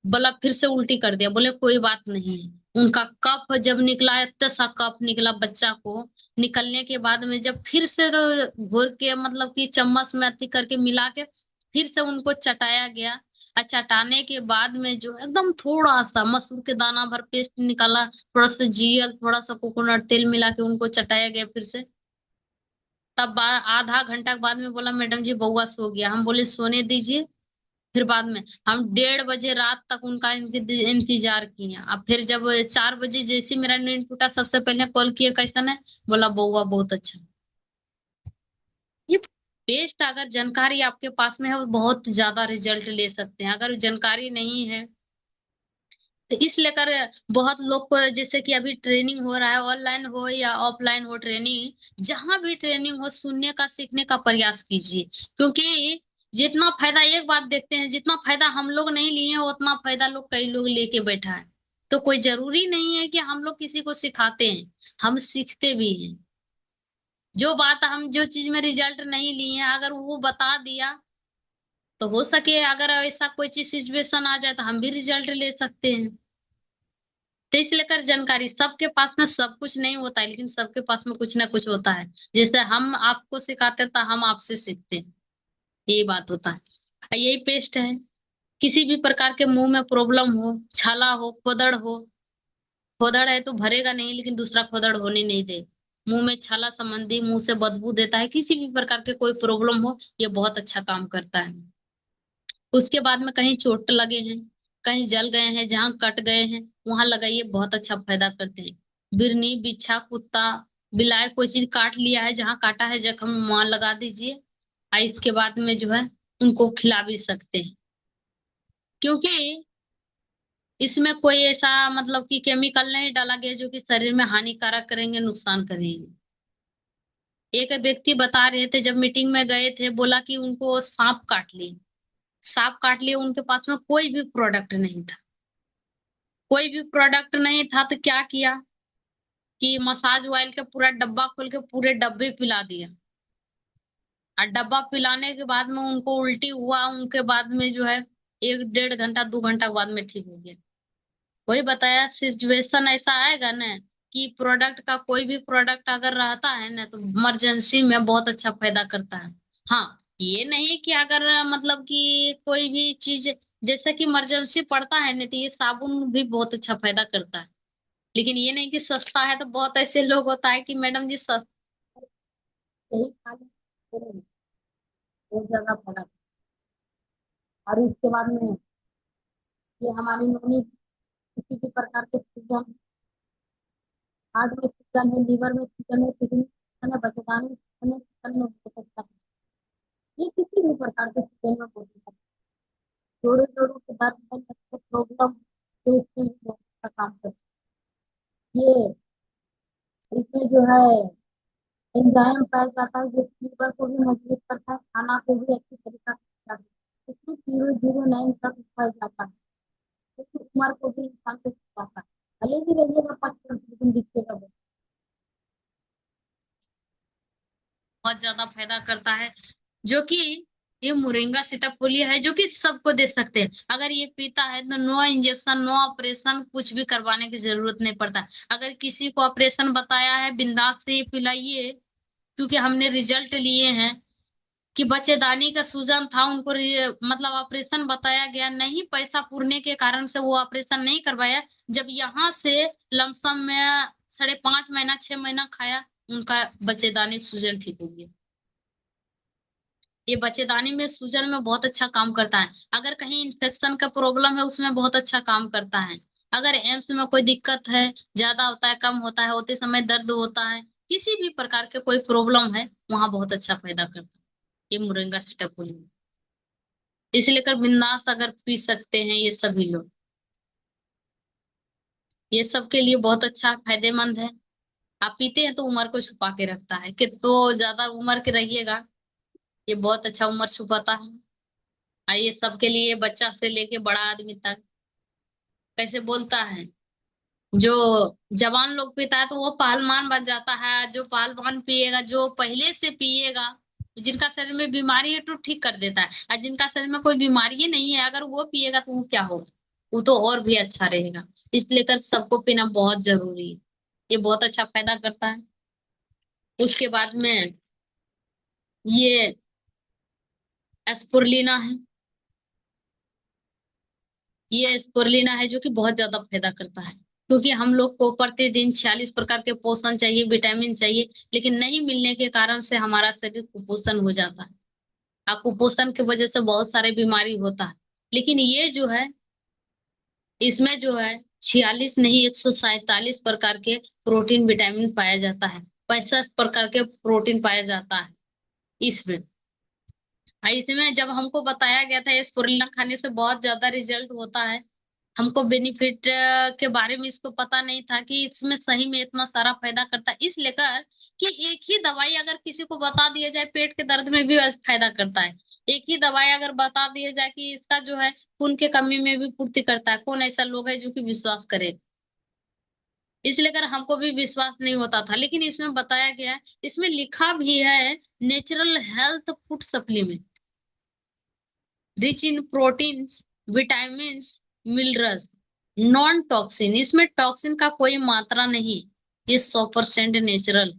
बोला फिर से उल्टी कर दिया, बोले कोई बात नहीं है। उनका कफ जब निकला, इतना सा कफ निकला बच्चा को। निकलने के बाद में जब फिर से घोर के मतलब कि चम्मच में अति करके मिला के फिर से उनको चटाया गया। और चटाने के बाद में जो एकदम थोड़ा सा मसूर के दाना भर पेस्ट निकाला, थोड़ा सा जीएल, थोड़ा सा कोकोनट तेल मिला के उनको चटाया गया फिर से। तब आधा घंटा के बाद में बोला मैडम जी बउआ सो गया। हम बोले सोने दीजिए। फिर बाद में हम 1:30 बजे रात तक उनका इंतजार किए। अब फिर जब 4 बजे जैसे मेरा नींद टूटा, सबसे पहले कॉल किए कैसन है, बोला बउआ बहुत अच्छा। ये बेस्ट, अगर जानकारी आपके पास में है वो बहुत ज्यादा रिजल्ट ले सकते हैं। अगर जानकारी नहीं है तो इस लेकर बहुत लोग को, जैसे कि अभी ट्रेनिंग हो रहा है, ऑनलाइन हो या ऑफलाइन हो ट्रेनिंग, जहां भी ट्रेनिंग हो सुनने का सीखने का प्रयास कीजिए। क्योंकि जितना फायदा, एक बात देखते हैं, जितना फायदा हम लोग नहीं लिए हैं उतना फायदा लोग कई लोग लेके बैठा है। तो कोई जरूरी नहीं है कि हम लोग किसी को सिखाते हैं, हम सीखते भी हैं। जो बात हम जो चीज में रिजल्ट नहीं लिए हैं अगर वो बता दिया, तो हो सके अगर ऐसा कोई चीज सिचुएशन आ जाए तो हम भी रिजल्ट ले सकते हैं। तो इसे लेकर जानकारी, सबके पास में सब कुछ नहीं होता है, लेकिन सबके पास में कुछ ना कुछ होता है। जैसे हम आपको सिखाते हैं तो हम आपसे सीखते हैं, यही बात होता है। यही पेस्ट है, किसी भी प्रकार के मुंह में प्रॉब्लम हो, छाला हो, खोदड़ हो। खोदड़ है तो भरेगा नहीं, लेकिन दूसरा खोदड़ होने नहीं दे। मुंह में छाला संबंधी, मुंह से बदबू देता है, किसी भी प्रकार के कोई प्रॉब्लम हो, ये बहुत अच्छा काम करता है। उसके बाद में कहीं चोट लगे हैं, कहीं जल गए हैं, जहां कट गए हैं, वहां लगाइए, बहुत अच्छा फायदा करते हैं। बिरनी, बिच्छा, कुत्ता, बिलाई कोई चीज काट लिया है, जहां काटा है जख्म वहां लगा दीजिए। और इसके बाद में जो है उनको खिला भी सकते हैं, क्योंकि इसमें कोई ऐसा मतलब कि केमिकल नहीं डाला गया जो कि शरीर में हानिकारक करेंगे, नुकसान करेंगे। एक व्यक्ति बता रहे थे, जब मीटिंग में गए थे, बोला कि उनको सांप काट लिए। सांप काट लिए, उनके पास में कोई भी प्रोडक्ट नहीं था। कोई भी प्रोडक्ट नहीं था तो क्या किया कि मसाज ऑयल के पूरा डब्बा खोल के पूरे डब्बे पिला दिया। और डब्बा पिलाने के बाद में उनको उल्टी हुआ, उनके बाद में जो है 1 डेढ़ घंटा 2 घंटा के बाद में ठीक हो गया। वही बताया, सिचुएशन ऐसा आएगा ना कि प्रोडक्ट का, कोई भी प्रोडक्ट अगर रहता है ना तो इमरजेंसी में बहुत अच्छा फायदा करता है। हाँ, ये नहीं कि अगर मतलब कि कोई भी चीज, जैसे कि इमरजेंसी पड़ता है ना, तो ये साबुन भी बहुत अच्छा फायदा करता है। लेकिन ये नहीं कि सस्ता है, तो बहुत ऐसे लोग होता है कि मैडम जी सस्ता यही खा लो, बहुत ज्यादा फायदा। और इसके बाद में ये हमारी नोनी, किसी भी प्रकार के सूजन, हार्ट में सूजन है, लीवर में सूजन है, किडनी में सूजन है, बच्चेदानी में सूजन है, चिकन में हो सकता है। ये किसी भी प्रकार के सूजन में हो सकता है। जोड़ों जोड़ों के दर्द है, प्रॉब्लम, तो इसमें भी बहुत अच्छा काम करता है। ये इसमें जो है एंजाइम पाया जाता है, जो लीवर को भी मजबूत करता है, खाना को भी अच्छी तरीका से पचा देता है। इसमें 009 तक पाया जाता है, इसकी उम्र को भी इंसान से छुपाता है। भले ही रहिएगा 5 वर्ष, लेकिन दिखेगा बहुत। बहुत ज्यादा फायदा करता है, जो कि ये मोरिंगा सीताफोलिया है, जो कि सबको दे सकते हैं। अगर ये पीता है तो नो इंजेक्शन, नो ऑपरेशन, कुछ भी करवाने की जरूरत नहीं पड़ता। अगर किसी को ऑपरेशन बताया है, बिंदास से ये पिलाइए, क्योंकि हमने रिजल्ट लिए हैं कि बच्चेदानी का सूजन था, उनको मतलब ऑपरेशन बताया गया, नहीं पैसा पूरने के कारण से वो ऑपरेशन नहीं करवाया। जब यहाँ से लमसम में 5.5 महीना 6 महीना खाया, उनका बच्चेदानी सूजन ठीक हो गया। ये बच्चेदानी में सूजन में बहुत अच्छा काम करता है। अगर कहीं इन्फेक्शन का प्रॉब्लम है, उसमें बहुत अच्छा काम करता है। अगर एम्स में कोई दिक्कत है, ज्यादा होता है, कम होता है, होते समय दर्द होता है, किसी भी प्रकार के कोई प्रॉब्लम है, वहां बहुत अच्छा फायदा करता है ये मोरिंगा सीताफोल। इसलिए कर बिंदास अगर पी सकते हैं ये सभी लोग, ये सबके लिए बहुत अच्छा फायदेमंद है। आप पीते हैं तो उम्र को छुपा के रखता है, कि तो ज्यादा उम्र के रहिएगा, ये बहुत अच्छा उम्र छुपाता है। और ये सबके लिए, बच्चा से लेके बड़ा आदमी तक, कैसे बोलता है, जो जवान लोग पीता है तो वो पहलवान बन जाता है। जो पहलवान पिएगा, जो पहले से पिएगा, जिनका शरीर में बीमारी है तो ठीक कर देता है, और जिनका शरीर में कोई बीमारी ही नहीं है, अगर वो पिएगा तो वो क्या होगा, वो तो और भी अच्छा रहेगा। इसलिए कर सबको पीना बहुत जरूरी है, ये बहुत अच्छा फायदा करता है। उसके बाद में ये एस्पुरलिना है, ये स्पोरुलिना है, जो कि बहुत ज्यादा फायदा करता है। क्योंकि हम लोग को प्रतिदिन 46 प्रकार के पोषण चाहिए, विटामिन चाहिए, लेकिन नहीं मिलने के कारण से हमारा शरीर कुपोषण हो जाता है। और कुपोषण की वजह से बहुत सारे बीमारी होता है। लेकिन ये जो है, इसमें जो है 46 नहीं, 147 प्रकार के प्रोटीन विटामिन पाया जाता है, 65 प्रकार के प्रोटीन पाया जाता है इसमें। इसमें जब हमको बताया गया था स्पोरुलिना खाने से बहुत ज्यादा रिजल्ट होता है, हमको बेनिफिट के बारे में इसको पता नहीं था कि इसमें सही में इतना सारा फायदा करता है। इस लेकर कि एक ही दवाई अगर किसी को बता दिया जाए, पेट के दर्द में भी फायदा करता है। एक ही दवाई अगर बता दिया जाए कि इसका जो है खून के कमी में भी पूर्ति करता है, कौन ऐसा लोग है जो कि विश्वास करे। इसलिए कर हमको भी विश्वास नहीं होता था, लेकिन इसमें बताया गया है, इसमें लिखा भी है, natural health food supplement rich in proteins, vitamins, minerals. Non toxin, इसमें टॉक्सिन का कोई मात्रा नहीं, ये 100% नेचुरल।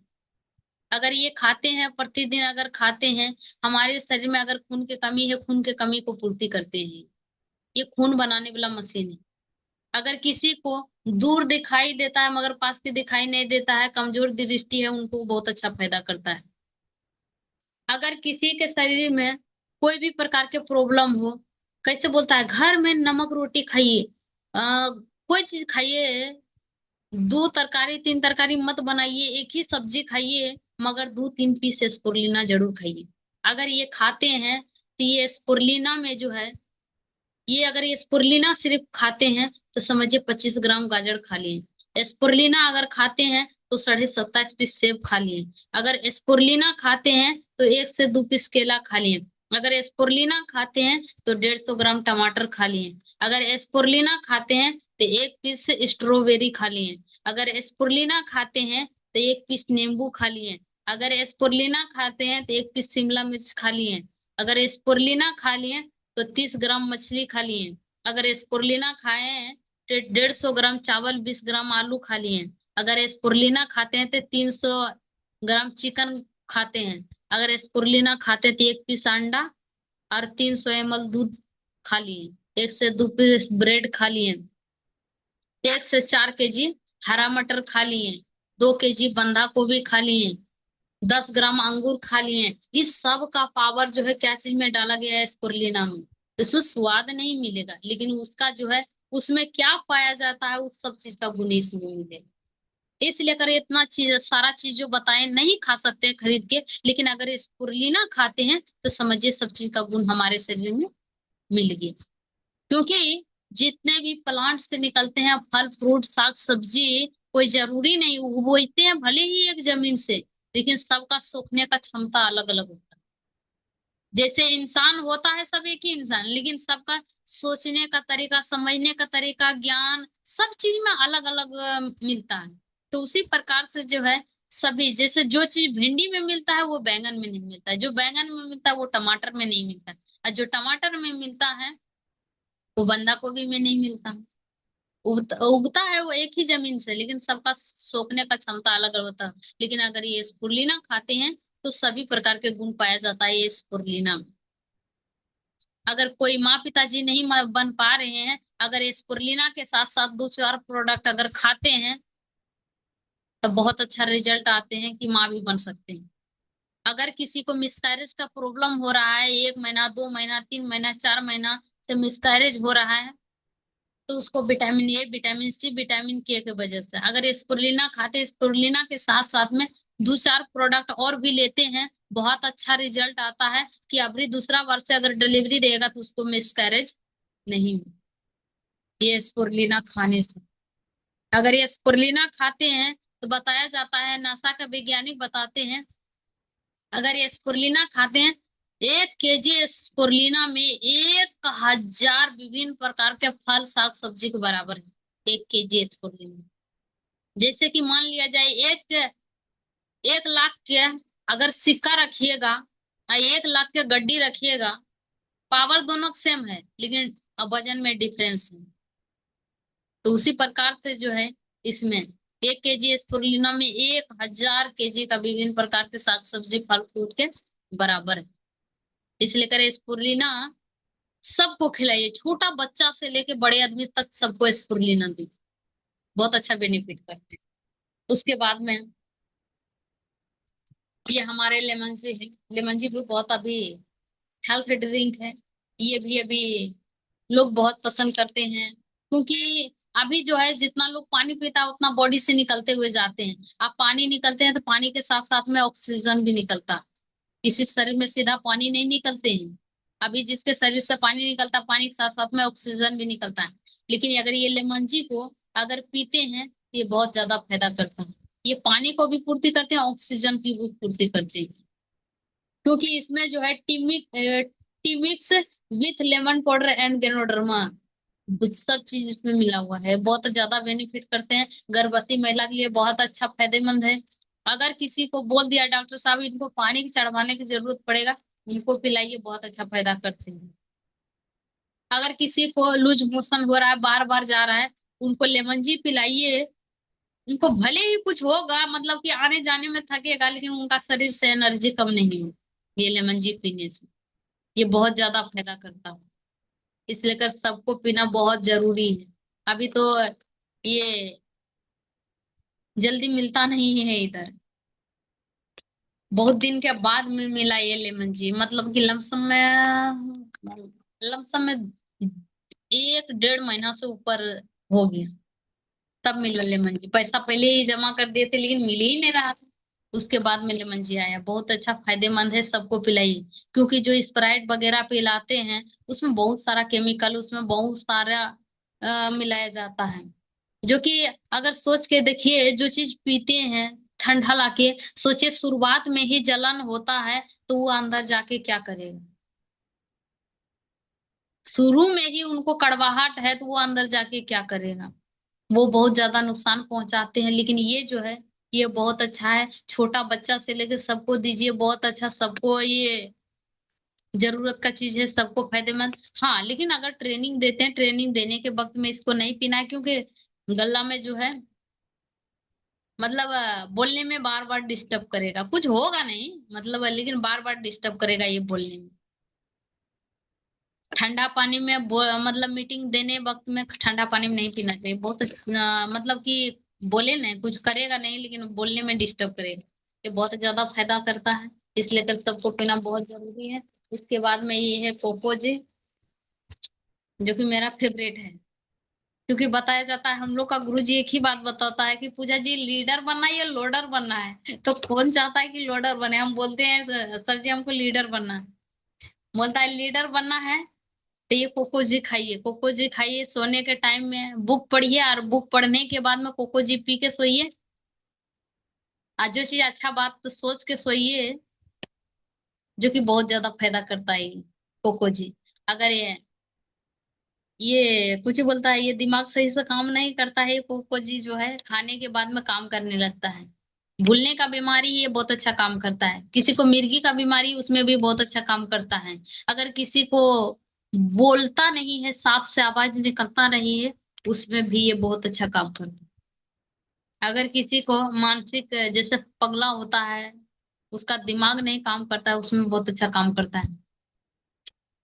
अगर ये खाते हैं प्रतिदिन, अगर खाते हैं, हमारे शरीर में अगर खून की कमी है, खून की कमी को पूर्ति करते हैं। ये खून बनाने वाला मशीन है। अगर किसी को दूर दिखाई देता है मगर पास के दिखाई नहीं देता है, कमजोर दृष्टि है, उनको बहुत अच्छा फायदा करता है। अगर किसी के शरीर में कोई भी प्रकार के प्रॉब्लम हो, कैसे बोलता है, घर में नमक रोटी खाइए, कोई चीज खाइए, दो तरकारी तीन तरकारी मत बनाइए, एक ही सब्जी खाइए, मगर 2-3 पीस स्पुरुलिना जरूर खाइए। अगर ये खाते हैं तो ये स्पुरुलिना में जो है, ये अगर ये स्पुरुलिना सिर्फ खाते हैं तो समझिए 25 ग्राम गाजर खा लिए। स्पुरुलिना अगर खाते हैं तो 27.5 पीस सेब खा लिए। अगर स्पुरुलिना खाते हैं तो 1 से 2 पीस केला खा लिए। अगर स्पुरुलिना खाते हैं तो 150 ग्राम टमाटर खा लिए। अगर स्पुरुलिना खाते हैं तो 1 पीस स्ट्रॉबेरी खा लिए। अगर स्पुरुलिना खाते हैं तो 1 पीस नींबू खा लिए। अगर स्पुरुलिना खाते हैं तो 1 पीस शिमला मिर्च खा लिए। अगर स्पुरुलिना खा लिए तो 30 ग्राम मछली खा लिए। अगर स्पुरुलिना खाए हैं तो 150 ग्राम चावल, 20 ग्राम आलू खा लिए। अगर स्पुरुलिना खाते हैं तो 300 ग्राम चिकन खाते हैं। अगर स्पुरुलिना खाते हैं तो 1 पीस अंडा और 300 ml दूध खा लिए। 1 से 2 पीस ब्रेड खा लिए। 1 से 4 केजी हरा मटर खा लिए। 2 केजी बंधा गोभी खा लिए। 10 ग्राम अंगूर खा लिए। इस सब का पावर जो है क्या चीज में डाला गया है, स्पुरुलिना में। इसमें स्वाद नहीं मिलेगा, लेकिन उसका जो है, उसमें क्या पाया जाता है, उस सब चीज का गुण इसमें मिलेगा। इसलिए अगर इतना चीज, सारा चीज जो बताए नहीं खा सकते हैं खरीद के, लेकिन अगर स्पुरुलिना खाते हैं तो समझिए सब चीज का गुण हमारे शरीर में मिल गया। क्योंकि जितने भी प्लांट से निकलते हैं फल फ्रूट साग सब्जी, कोई जरूरी नहीं उगते हैं भले ही एक जमीन से, लेकिन सबका सोखने का क्षमता अलग अलग होता है। जैसे इंसान होता है सब एक ही इंसान, लेकिन सबका सोचने का तरीका, समझने का तरीका, ज्ञान सब चीज में अलग अलग मिलता है। तो उसी प्रकार से जो है, सभी जैसे जो चीज भिंडी में मिलता है वो बैंगन में नहीं मिलता है, जो बैंगन में मिलता है वो टमाटर में नहीं मिलता है, और जो टमाटर में मिलता है वो बंधा गोभी में नहीं मिलता। उगता है वो एक ही जमीन से, लेकिन सबका सोखने का क्षमता अलग अलग होता है। लेकिन अगर ये स्पुरुलिना खाते हैं तो सभी प्रकार के गुण पाया जाता है ये स्पुरुलिना में। अगर कोई माँ पिताजी नहीं बन पा रहे हैं, अगर ये स्पुरुलिना के साथ साथ दूसरे और प्रोडक्ट अगर खाते हैं तो बहुत अच्छा रिजल्ट आते हैं कि माँ भी बन सकते हैं। अगर किसी को मिसकैरेज का प्रॉब्लम हो रहा है, 1 महीना 2 महीना 3 महीना 4 महीना से मिसकैरेज हो रहा है, तो उसको vitamin A vitamin C vitamin के वजह से, अगर स्पुरुलिना खाते, स्पुरुलिना के साथ साथ में 2-4 प्रोडक्ट और भी लेते हैं, बहुत अच्छा रिजल्ट आता है कि अभी दूसरा वर्ष से अगर डिलीवरी रहेगा तो उसको मिसकैरेज नहीं हो, ये स्पुरुलिना खाने से। अगर ये स्पुरुलिना खाते हैं तो बताया जाता है, नासा का वैज्ञानिक बताते हैं, अगर ये स्पुरुलिना खाते हैं, 1 केजी स्पुरुलिना में 1,000 विभिन्न प्रकार के फल साग सब्जी के बराबर है। 1 केजी स्पुरुलिना, जैसे कि मान लिया जाए 1 लाख के अगर सिक्का रखिएगा और 1 लाख के गड्डी रखिएगा, पावर दोनों सेम है, लेकिन अब वजन में डिफरेंस है। तो उसी प्रकार से जो है, इसमें 1 केजी स्पुरुलिना में 1,000 केजी का विभिन्न प्रकार के साग सब्जी फल फ्रूट के बराबर है। इसलिए करें स्पुरुलिना सबको खिलाइए, छोटा बच्चा से लेके बड़े आदमी तक सबको स्पुरुलिना दीजिए, बहुत अच्छा बेनिफिट करते हैं। उसके बाद में ये हमारे लेमन जी है, लेमन जी भी बहुत अभी हेल्थ ड्रिंक है, ये भी अभी लोग बहुत पसंद करते हैं। क्योंकि अभी जो है जितना लोग पानी पीता है उतना बॉडी से निकलते हुए जाते हैं। अब पानी निकलते हैं तो पानी के साथ साथ में ऑक्सीजन भी निकलता है। किसी के शरीर में सीधा पानी नहीं निकलते हैं, अभी जिसके शरीर से पानी निकलता है, पानी के साथ साथ में ऑक्सीजन भी निकलता है। लेकिन अगर ये लेमन जी को अगर पीते हैं तो ये बहुत ज्यादा फायदा करता है। ये पानी को भी पूर्ति करते हैं, ऑक्सीजन की भी पूर्ति करते हैं। क्योंकि इसमें जो है टीमिक्स विथ लेमन पाउडर एंड गेनोडर्मा, सब चीज इसमें मिला हुआ है, बहुत ज्यादा बेनिफिट करते हैं। गर्भवती महिला के लिए बहुत अच्छा फायदेमंद है। अगर किसी को बोल दिया डॉक्टर साहब इनको पानी चढ़वाने की जरूरत पड़ेगा, इनको पिलाइए, बहुत अच्छा फायदा करते हैं। अगर किसी को लूज मोशन हो रहा है, बार बार जा रहा है, उनको लेमन जी पिलाइए। उनको भले ही कुछ होगा, मतलब कि आने जाने में थकेगा, लेकिन उनका शरीर से एनर्जी कम नहीं हो ये लेमन जी पीने से। ये बहुत ज्यादा फायदा करता है, इसलिए कर सबको पीना बहुत जरूरी है। अभी तो ये जल्दी मिलता नहीं है इधर, बहुत दिन के बाद में मिला ये लेमन जी, मतलब कि लमसम में 1 डेढ़ महीना से ऊपर हो गया, तब मिला लेमन जी। पैसा पहले ही जमा कर दिए थे, लेकिन मिल ही नहीं रहा था। उसके बाद में लेमन जी आया, बहुत अच्छा फायदेमंद है, सबको पिलाइए। क्योंकि जो स्प्राइट वगैरह पिलाते हैं उसमें बहुत सारा केमिकल, उसमें बहुत सारा मिलाया जाता है। जो कि अगर सोच के देखिए, जो चीज पीते हैं ठंडा लाके, सोचिए शुरुआत में ही जलन होता है, तो वो अंदर जाके क्या करेगा। शुरू में ही उनको कड़वाहट है, तो वो अंदर जाके क्या करेगा। वो बहुत ज्यादा नुकसान पहुंचाते हैं। लेकिन ये जो है, ये बहुत अच्छा है, छोटा बच्चा से लेकर सबको दीजिए, बहुत अच्छा, सबको ये जरूरत का चीज है, सबको फायदेमंद। हाँ, लेकिन अगर ट्रेनिंग देते हैं, ट्रेनिंग देने के वक्त में इसको नहीं पीना है, क्योंकि गला में जो है, मतलब बोलने में बार बार डिस्टर्ब करेगा, कुछ होगा नहीं मतलब, लेकिन बार बार डिस्टर्ब करेगा ये बोलने में। ठंडा पानी में मतलब मीटिंग देने वक्त में ठंडा पानी में नहीं पीना चाहिए, बहुत मतलब कि बोले ना कुछ करेगा नहीं, लेकिन बोलने में डिस्टर्ब करेगा। ये बहुत ज्यादा फायदा करता है, इसलिए तक सबको पीना बहुत जरूरी है। इसके बाद में ये है कोकोजे, जो कि मेरा फेवरेट है। क्योंकि बताया जाता है, हम लोग का गुरु जी एक ही बात बताता है कि पूजा जी, लीडर बनना है या लोडर बनना है, तो कौन चाहता है कि लोडर बने। हम बोलते हैं सर जी हमको लीडर बनना है। बोलता है लीडर बनना है तो ये कोको जी खाइए, कोको जी खाइए, सोने के टाइम में बुक पढ़िए, और बुक पढ़ने के बाद में कोको जी पी के सोइए। आज जो चीज अच्छा बात तो सोच के सोइए, जो कि बहुत ज्यादा फायदा करता है ये कोको जी। अगर ये कुछ ही बोलता है, ये दिमाग सही से काम नहीं करता है, ये कोको जी जो है खाने के बाद में काम करने लगता है। भूलने का बीमारी ये बहुत अच्छा काम करता है, किसी को मिर्गी का बीमारी, उसमें भी बहुत अच्छा काम करता है। अगर किसी को बोलता नहीं है, साफ से आवाज निकलता नहीं है, उसमें भी ये बहुत अच्छा काम करता है। अगर किसी को मानसिक जैसे पगला होता है, उसका दिमाग नहीं काम करता है, उसमें बहुत अच्छा काम करता है।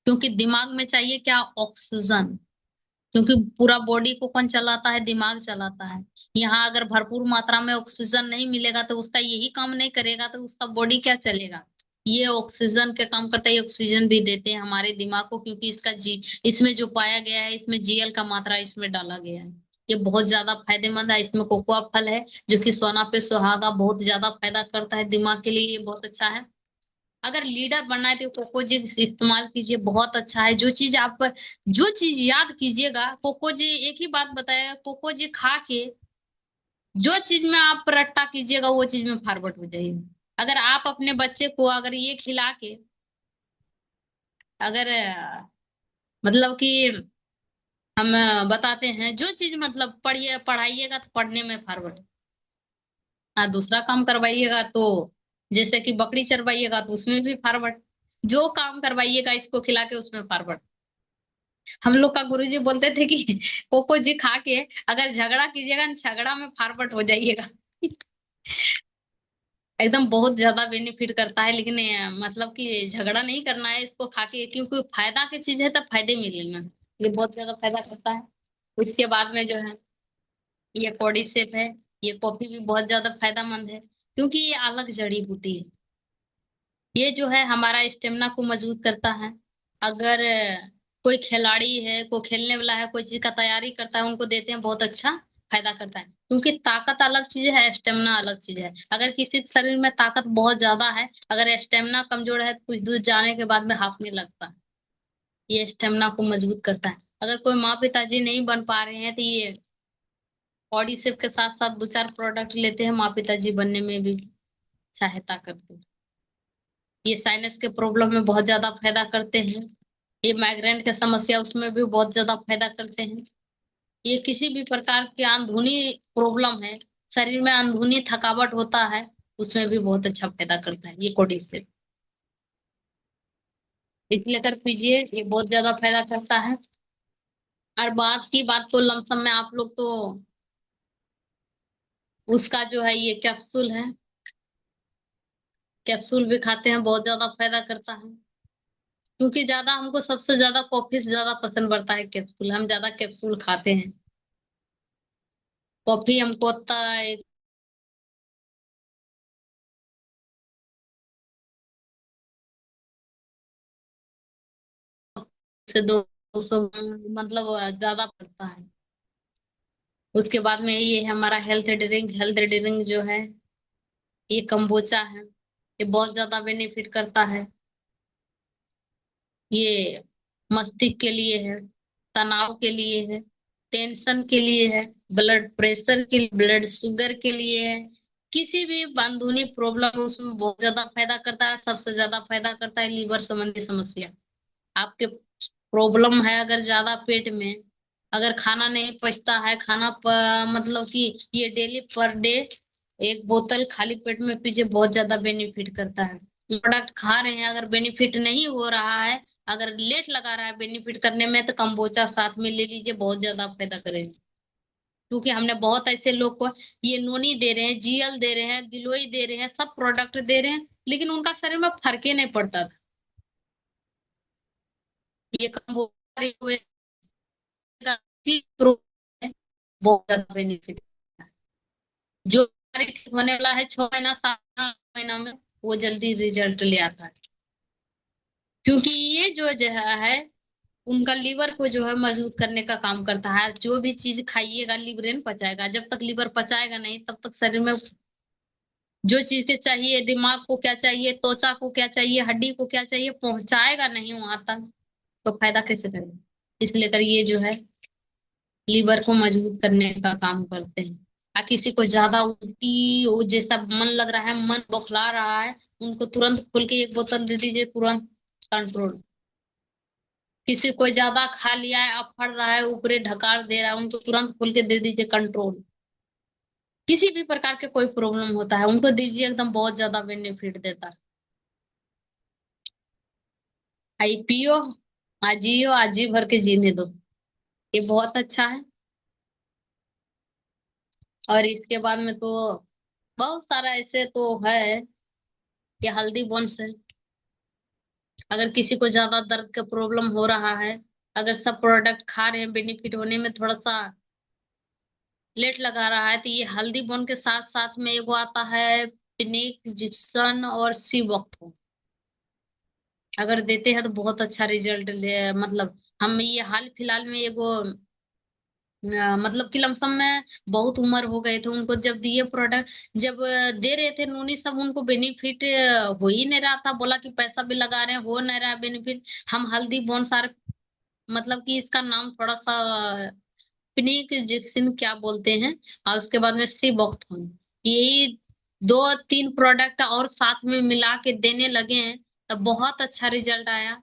क्योंकि दिमाग में चाहिए क्या, ऑक्सीजन। क्योंकि पूरा बॉडी को कौन चलाता है, दिमाग चलाता है। यहाँ अगर भरपूर मात्रा में ऑक्सीजन नहीं मिलेगा, तो उसका यही काम नहीं करेगा, तो उसका बॉडी क्या चलेगा। ये ऑक्सीजन के काम करता है, ये ऑक्सीजन भी देते हैं हमारे दिमाग को, क्योंकि इसका जी, इसमें जो पाया गया है, इसमें जीएल का मात्रा इसमें डाला गया है। ये बहुत ज्यादा फायदेमंद है। इसमें कोकोआ फल है, जो कि सोना पे सुहागा, बहुत ज्यादा फायदा करता है दिमाग के लिए, ये बहुत अच्छा है। अगर लीडर बनना है तो कोको जी इस्तेमाल कीजिए, बहुत अच्छा है। जो चीज याद कीजिएगा, कोको जी एक ही बात बताया, कोको जी खा के जो चीज में आप रट्टा कीजिएगा, वो चीज में फॉरवर्ड हो जाइएगा। अगर आप अपने बच्चे को अगर ये खिला के, अगर मतलब कि हम बताते हैं जो चीज, मतलब पढ़िए, पढ़ाइएगा तो पढ़ने में फॉरवर्ड, हाँ दूसरा काम करवाइएगा तो, जैसे कि बकरी चरवाइएगा तो उसमें भी फॉरवर्ड, जो काम करवाइएगा इसको खिला के उसमें फॉरवर्ड। हम लोग का गुरुजी बोलते थे कि कोको जी खा के अगर झगड़ा कीजिएगा ना, झगड़ा में फॉरवर्ड हो जाइएगा। एकदम बहुत ज्यादा बेनिफिट करता है। लेकिन मतलब कि झगड़ा नहीं करना है इसको खा के, क्योंकि फायदा की चीज है तब फायदे मिलेंगे। ये बहुत ज्यादा फायदा करता है। उसके बाद में जो है, ये कॉर्डिसेप है। ये कॉफी भी बहुत ज्यादा फायदेमंद है, क्योंकि ये अलग जड़ी बूटी है। ये जो है हमारा स्टेमिना को मजबूत करता है। अगर कोई खिलाड़ी है, कोई खेलने वाला है, कोई चीज का तैयारी करता है, उनको देते हैं, बहुत अच्छा फायदा करता है। क्योंकि ताकत अलग चीज है, स्टेमिना अलग चीज है। अगर किसी के शरीर में ताकत बहुत ज्यादा है, अगर स्टेमिना कमजोर है, तो कुछ दूर जाने के बाद में हाफने लगता है। ये स्टेमिना को मजबूत करता है। अगर कोई माँ पिताजी नहीं बन पा रहे हैं, तो ये बॉडी शेप के साथ साथ 2 4 प्रोडक्ट लेते हैं, माँ पिताजी बनने में भी सहायता करते हैं। ये साइनस के प्रॉब्लम में बहुत ज्यादा फायदा करते हैं। ये माइग्रेन की समस्या, उसमें भी बहुत ज्यादा फायदा करते हैं। ये किसी भी प्रकार की अंदरूनी प्रॉब्लम है, शरीर में अंदरूनी थकावट होता है, उसमें भी बहुत अच्छा फायदा करता है ये कोडी से। इसलिए कर पीजिए, ये बहुत ज्यादा फायदा करता है। और बात की बात तो लमसम में आप लोग तो उसका जो है ये कैप्सूल है, कैप्सूल भी खाते हैं, बहुत ज्यादा फायदा करता है। क्योंकि ज्यादा हमको सबसे ज्यादा कॉफी से ज्यादा पसंद पड़ता है कैप्सूल, हम ज्यादा कैप्सूल खाते हैं। कॉफी हमको एक से 200 मतलब ज्यादा पड़ता है। उसके बाद में ये हमारा हेल्थ ड्रिंक जो है ये कंबोचा है, ये बहुत ज्यादा बेनिफिट करता है। ये मस्तिष्क के लिए है, तनाव के लिए है, टेंशन के लिए है, ब्लड प्रेशर के लिए, ब्लड शुगर के लिए है, किसी भी अंदरूनी प्रॉब्लम है उसमें बहुत ज्यादा फायदा करता है। सबसे ज्यादा फायदा करता है लीवर संबंधी समस्या। आपके प्रॉब्लम है अगर ज्यादा पेट में, अगर खाना नहीं पचता है, मतलब कि ये डेली पर डे एक बोतल खाली पेट में पीजिए, बहुत ज्यादा बेनिफिट करता है। प्रोडक्ट खा रहे हैं अगर बेनिफिट नहीं हो रहा है, अगर लेट लगा रहा है बेनिफिट करने में, तो कंबोचा साथ में ले लीजिए, बहुत ज्यादा फायदा करेगा। क्योंकि हमने बहुत ऐसे लोग को ये नोनी दे रहे हैं, जीएल दे रहे हैं, गिलोय दे रहे हैं, सब प्रोडक्ट दे रहे हैं, लेकिन उनका शरीर में फर्क ही नहीं पड़ता था। ये कंबोचा का बहुत ज्यादा बेनिफिट, जो ठीक होने वाला है 6 महीना 7 महीना में, वो जल्दी रिजल्ट ले आता है। क्योंकि ये जो है उनका लीवर को जो है मजबूत करने का काम करता है। जो भी चीज खाइएगा लीवर नहीं पचाएगा, जब तक लीवर पचाएगा नहीं तब तक शरीर में जो चीज के चाहिए, दिमाग को क्या चाहिए, त्वचा को क्या चाहिए, हड्डी को क्या चाहिए, पहुंचाएगा नहीं वहां तक, तो फायदा कैसे करेगा। इसलिए कर ये जो है लीवर को मजबूत करने का काम करते हैं। किसी को ज्यादा उल्टी वो जैसा मन लग रहा है, मन बौखला रहा है, उनको तुरंत खोल के एक बोतल दे दीजिए, तुरंत कंट्रोल। किसी को ज्यादा खा लिया है, अफड़ रहा है, ऊपरे ढकार दे रहा है, उनको तुरंत खोल के दे दीजिए, कंट्रोल। किसी भी प्रकार के कोई प्रॉब्लम होता है उनको दीजिए, एकदम बहुत ज्यादा बेनिफिट देता है। आई पियो, आज जियो, आज जी भर के जीने दो, ये बहुत अच्छा है। और इसके बाद में तो बहुत सारा ऐसे तो है, ये हल्दी बॉन्स है। अगर किसी को ज्यादा दर्द का प्रॉब्लम हो रहा है, अगर सब प्रोडक्ट खा रहे हैं, बेनिफिट होने में थोड़ा सा लेट लगा रहा है, तो ये हल्दी बोन के साथ साथ में एगो आता है पिनिक जिप्सन और सी वक्त, अगर देते हैं तो बहुत अच्छा रिजल्ट ले, मतलब हम ये हाल फिलहाल में एगो मतलब कि लमसम में बहुत उम्र हो गए थे उनको, जब दिए प्रोडक्ट, जब दे रहे थे नूनी सब, उनको बेनिफिट हो ही नहीं रहा था, बोला कि पैसा भी लगा रहे हैं, हो नहीं रहा बेनिफिट। हम हल्दी बोनसार, मतलब कि इसका नाम थोड़ा सा पिनिक जिक्सिन क्या बोलते हैं, और उसके बाद में सी बॉक्थन, यही 2-3 प्रोडक्ट और साथ में मिला के देने लगे हैं, तब बहुत अच्छा रिजल्ट आया।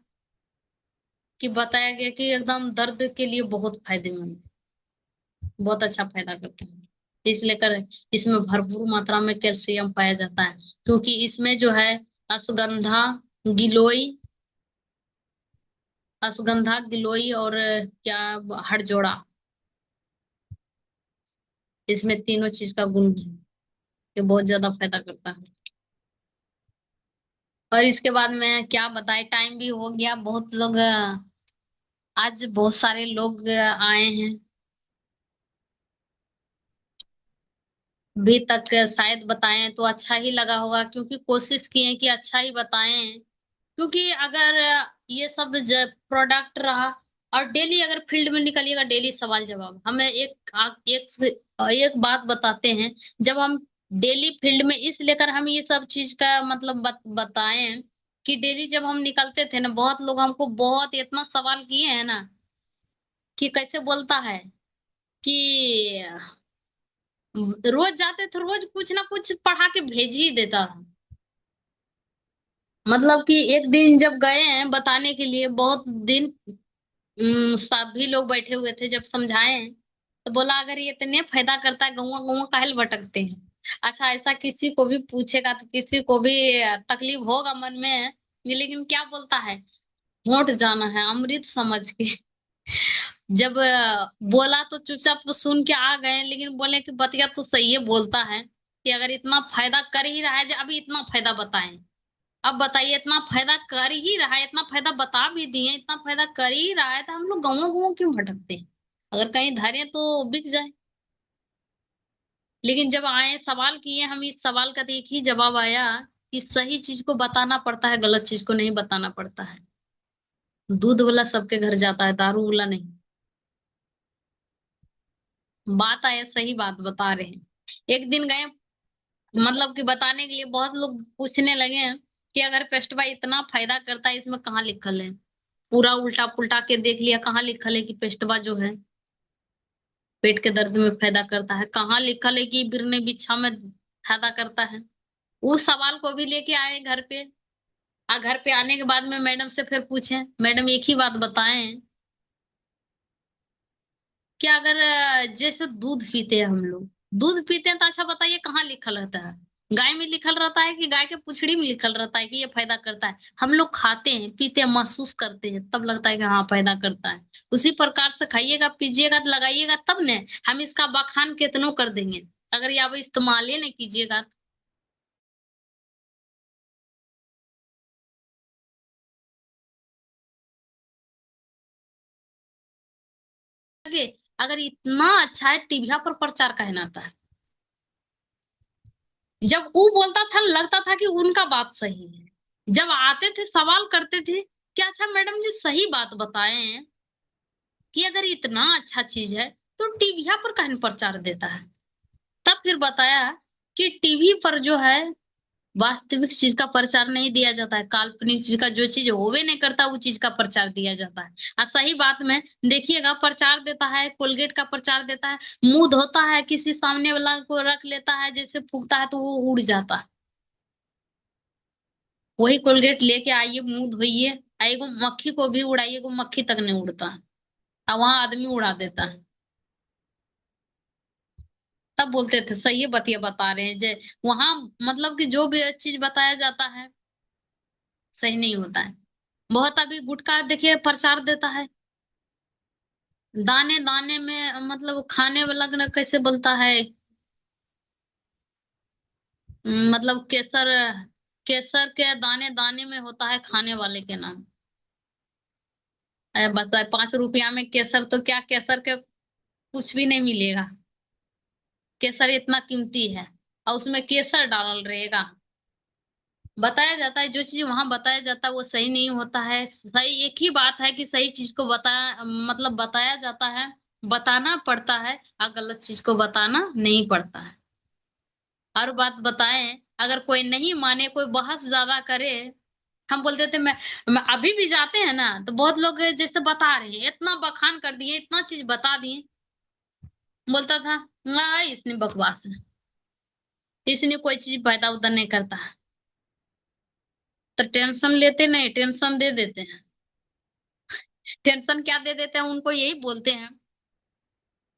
कि बताया गया कि एकदम दर्द के लिए बहुत फायदेमंद, बहुत अच्छा फायदा करता है। इसलिए कर इसमें भरपूर मात्रा में कैल्शियम पाया जाता है, क्योंकि इसमें जो है अश्वगंधा, गिलोय, अश्वगंधा गिलोय और क्या, हड़जोड़ा, इसमें तीनों चीज का गुण है, ये बहुत ज्यादा फायदा करता है। और इसके बाद में क्या बताए, टाइम भी हो गया, बहुत लोग आज बहुत सारे लोग आए हैं, भी तक शायद बताएं तो अच्छा ही लगा होगा, क्योंकि कोशिश किए कि अच्छा ही बताएं। क्योंकि अगर ये सब प्रोडक्ट रहा, और डेली अगर फील्ड में निकलिएगा, डेली सवाल जवाब, हमें एक बात बताते हैं, जब हम डेली फील्ड में इस लेकर हम ये सब चीज का मतलब बताएं, कि डेली जब हम निकलते थे ना, बहुत लोग हमको बहुत इतना सवाल किए हैं ना, कि कैसे बोलता है कि रोज जाते थे, रोज कुछ ना कुछ पढ़ा के भेज ही देता था। मतलब कि एक दिन जब गए हैं बताने के लिए, बहुत दिन सभी लोग बैठे हुए थे, जब समझाए तो बोला अगर ये इतने फायदा करता है, गौवा गौवा काहे भटकते हैं। अच्छा, ऐसा किसी को भी पूछेगा तो किसी को भी तकलीफ होगा मन में, ये लेकिन क्या बोलता है, होंठ जाना है अमृत समझ के। जब बोला तो चुपचाप तो सुन के आ गए, लेकिन बोले कि बतिया तो सही है बोलता है कि अगर इतना फायदा कर ही रहा है, जो अभी इतना फायदा बताएं। अब बताइए, इतना फायदा कर ही रहा है, इतना फायदा बता भी दिए, इतना फायदा कर ही रहा है, तो हम लोग गाँवों गाँवों क्यों भटकते हैं? अगर कहीं धरे तो बिक जाए। लेकिन जब आए सवाल किए हम, इस सवाल का तो एक ही जवाब आया कि सही चीज को बताना पड़ता है, गलत चीज को नहीं बताना पड़ता है। दूध वाला सबके घर जाता है, दारू वाला नहीं। बात आया, सही बात बता रहे हैं। एक दिन गए, मतलब कि बताने के लिए, बहुत लोग पूछने लगे हैं कि अगर पेस्टवा इतना फायदा करता है, इसमें कहाँ लिखल है? पूरा उल्टा पुल्टा के देख लिया, कहाँ लिखल है कि पेस्टवा जो है पेट के दर्द में फायदा करता है? कहाँ लिखल है कि बिरने बिछा में फायदा करता है? उस सवाल को भी लेके आए घर पे। घर पे आने के बाद में मैडम से फिर पूछे, मैडम एक ही बात बताएं कि अगर जैसे दूध पीते हैं हम लोग, दूध पीते हैं तो अच्छा बताइए कहाँ लिखल रहता है? गाय में लिखल रहता है कि गाय के पुछड़ी में लिखल रहता है कि ये फायदा करता है? हम लोग खाते हैं, पीते हैं, महसूस करते हैं, तब लगता है कि हाँ फायदा करता है। उसी प्रकार से खाइएगा, पीजिएगा, लगाइएगा, तब ने हम इसका बखान कितनों कर देंगे। अगर ये आप इस्तेमाल ही नहीं कीजिएगा तो आगे, अगर इतना अच्छा है, टीविया पर प्रचार कहना आता है। जब वो बोलता था लगता था कि उनका बात सही है, जब आते थे सवाल करते थे कि अच्छा मैडम जी सही बात बताए हैं कि अगर इतना अच्छा चीज है तो टीविया पर कहन प्रचार देता है। तब फिर बताया कि टीवी पर जो है वास्तविक चीज का प्रचार नहीं दिया जाता है, काल्पनिक चीज का, जो चीज होवे नहीं करता वो चीज का प्रचार दिया जाता है। और सही बात में देखिएगा, प्रचार देता है, कोलगेट का प्रचार देता है, मुंह धोता है, किसी सामने वाला को रख लेता है, जैसे फूकता है तो वो उड़ जाता है। वही कोलगेट लेके आइए, मुंह धोइए, एगो मक्खी को भी उड़ाइए, एगो मक्खी तक नहीं उड़ता है। और वहां आदमी उड़ा देता है। तब बोलते थे सही बतिया बता रहे हैं जे वहां, मतलब कि जो भी चीज बताया जाता है सही नहीं होता है। बहुत अभी गुटखा देखिए प्रचार देता है, दाने दाने में, मतलब खाने वाला कैसे बोलता है, मतलब केसर, केसर के दाने दाने में होता है खाने वाले के नाम। अरे बताए 5 रुपया में केसर, तो क्या केसर के कुछ भी नहीं मिलेगा? केसर इतना कीमती है और उसमें केसर डाल रहेगा। बताया जाता है, जो चीज वहां बताया जाता है वो सही नहीं होता है। सही एक ही बात है कि सही चीज को मतलब बताया जाता है, बताना पड़ता है, और गलत चीज को बताना नहीं पड़ता है। हर बात बताएं, अगर कोई नहीं माने, कोई बहस ज्यादा करे, हम बोलते थे मैं अभी भी जाते हैं ना तो बहुत लोग जैसे बता रहे हैं, इतना बखान कर दिए, इतना चीज बता दिए, बोलता था इसने बकवास है, इसने कोई चीज पैदा उदा नहीं करता है। तो टेंशन लेते नहीं, टेंशन दे देते हैं। टेंशन क्या दे देते हैं, उनको यही बोलते हैं।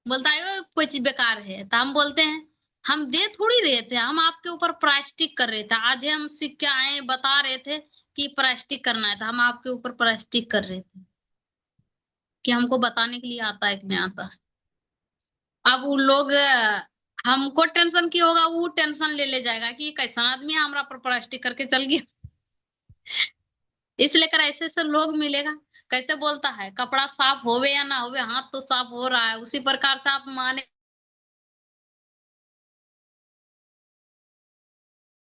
बोलता है "ओ, कोई चीज बेकार है", तो हम बोलते हैं हम दे थोड़ी रहे थे, हम आपके ऊपर प्रायश्चित कर रहे थे। आज हम सीख के आए, बता रहे थे कि प्रायश्चित करना है, तो हम आपके ऊपर प्रायश्चित कर रहे थे कि हमको बताने के लिए आता है कि नहीं आता। अब वो लोग हमको टेंशन की होगा, वो टेंशन ले ले जाएगा कि ये कैसा आदमी है, हमारा पर प्रायश्चित करके चल गया। इसलिए कर ऐसे ऐसे लोग मिलेगा। कैसे बोलता है, कपड़ा साफ होवे या ना होवे, हाथ तो साफ हो रहा है, उसी प्रकार से आप माने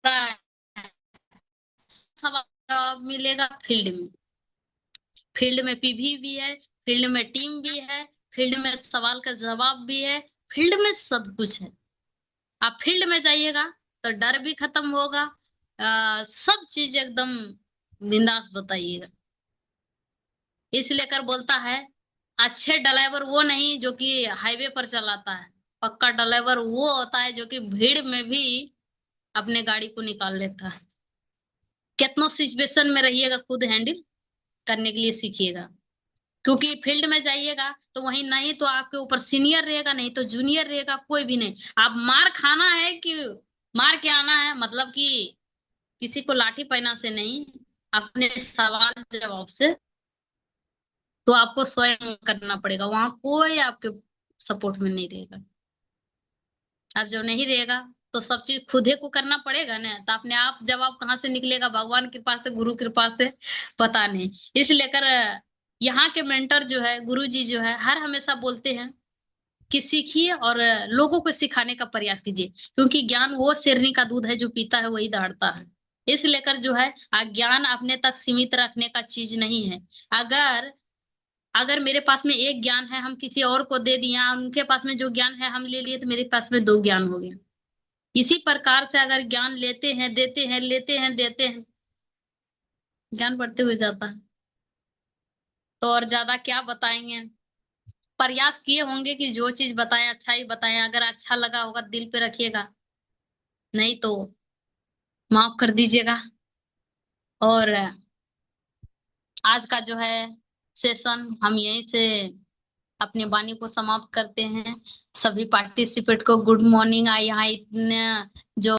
रहा है। सब मिलेगा फील्ड में। फील्ड में पीवी भी है, फील्ड में टीम भी है, फील्ड में सवाल का जवाब भी है, फील्ड में सब कुछ है। आप फील्ड में जाइएगा तो डर भी खत्म होगा। सब चीज एकदम बिंदास बताइएगा। इसलिए कर बोलता है अच्छे ड्राइवर वो नहीं जो कि हाईवे पर चलाता है, पक्का ड्राइवर वो होता है जो कि भीड़ में भी अपने गाड़ी को निकाल लेता है। कितना सिचुएशन में रहिएगा, खुद हैंडल करने के लिए सीखिएगा। क्योंकि फील्ड में जाइएगा तो वहीं नहीं तो आपके ऊपर सीनियर रहेगा, नहीं तो जूनियर रहेगा, कोई भी नहीं। आप मार खाना है कि मार के आना है, मतलब कि किसी को लाठी पहना से नहीं, अपने सवाल जवाब से, तो आपको स्वयं करना पड़ेगा, वहां कोई आपके सपोर्ट में नहीं रहेगा। अब जब नहीं रहेगा तो सब चीज खुद ही को करना पड़ेगा ना, तो अपने आप जवाब कहाँ से निकलेगा, भगवान कृपा से, गुरु कृपा से, पता नहीं। इस लेकर यहाँ के मेंटर जो है, गुरु जी जो है, हर हमेशा बोलते हैं कि सीखिए और लोगों को सिखाने का प्रयास कीजिए, क्योंकि ज्ञान वो शेरनी का दूध है, जो पीता है वही दहाड़ता है। इस लेकर जो है, ज्ञान अपने तक सीमित रखने का चीज नहीं है। अगर अगर मेरे पास में एक ज्ञान है, हम किसी और को दे दिया, उनके पास में जो ज्ञान है हम ले लिए, तो मेरे पास में दो ज्ञान हो गया। इसी प्रकार से अगर ज्ञान लेते हैं, देते हैं, लेते हैं, देते हैं, ज्ञान बढ़ते हुए जाता है। तो और ज्यादा क्या बताएंगे। प्रयास किए होंगे कि जो चीज बताएं अच्छा ही बताएं, अगर अच्छा लगा होगा दिल पे रखिएगा, नहीं तो माफ कर दीजिएगा। और आज का जो है सेशन हम यहीं से अपनी वाणी को समाप्त करते हैं। सभी पार्टिसिपेट को गुड मॉर्निंग। यहाँ इतने जो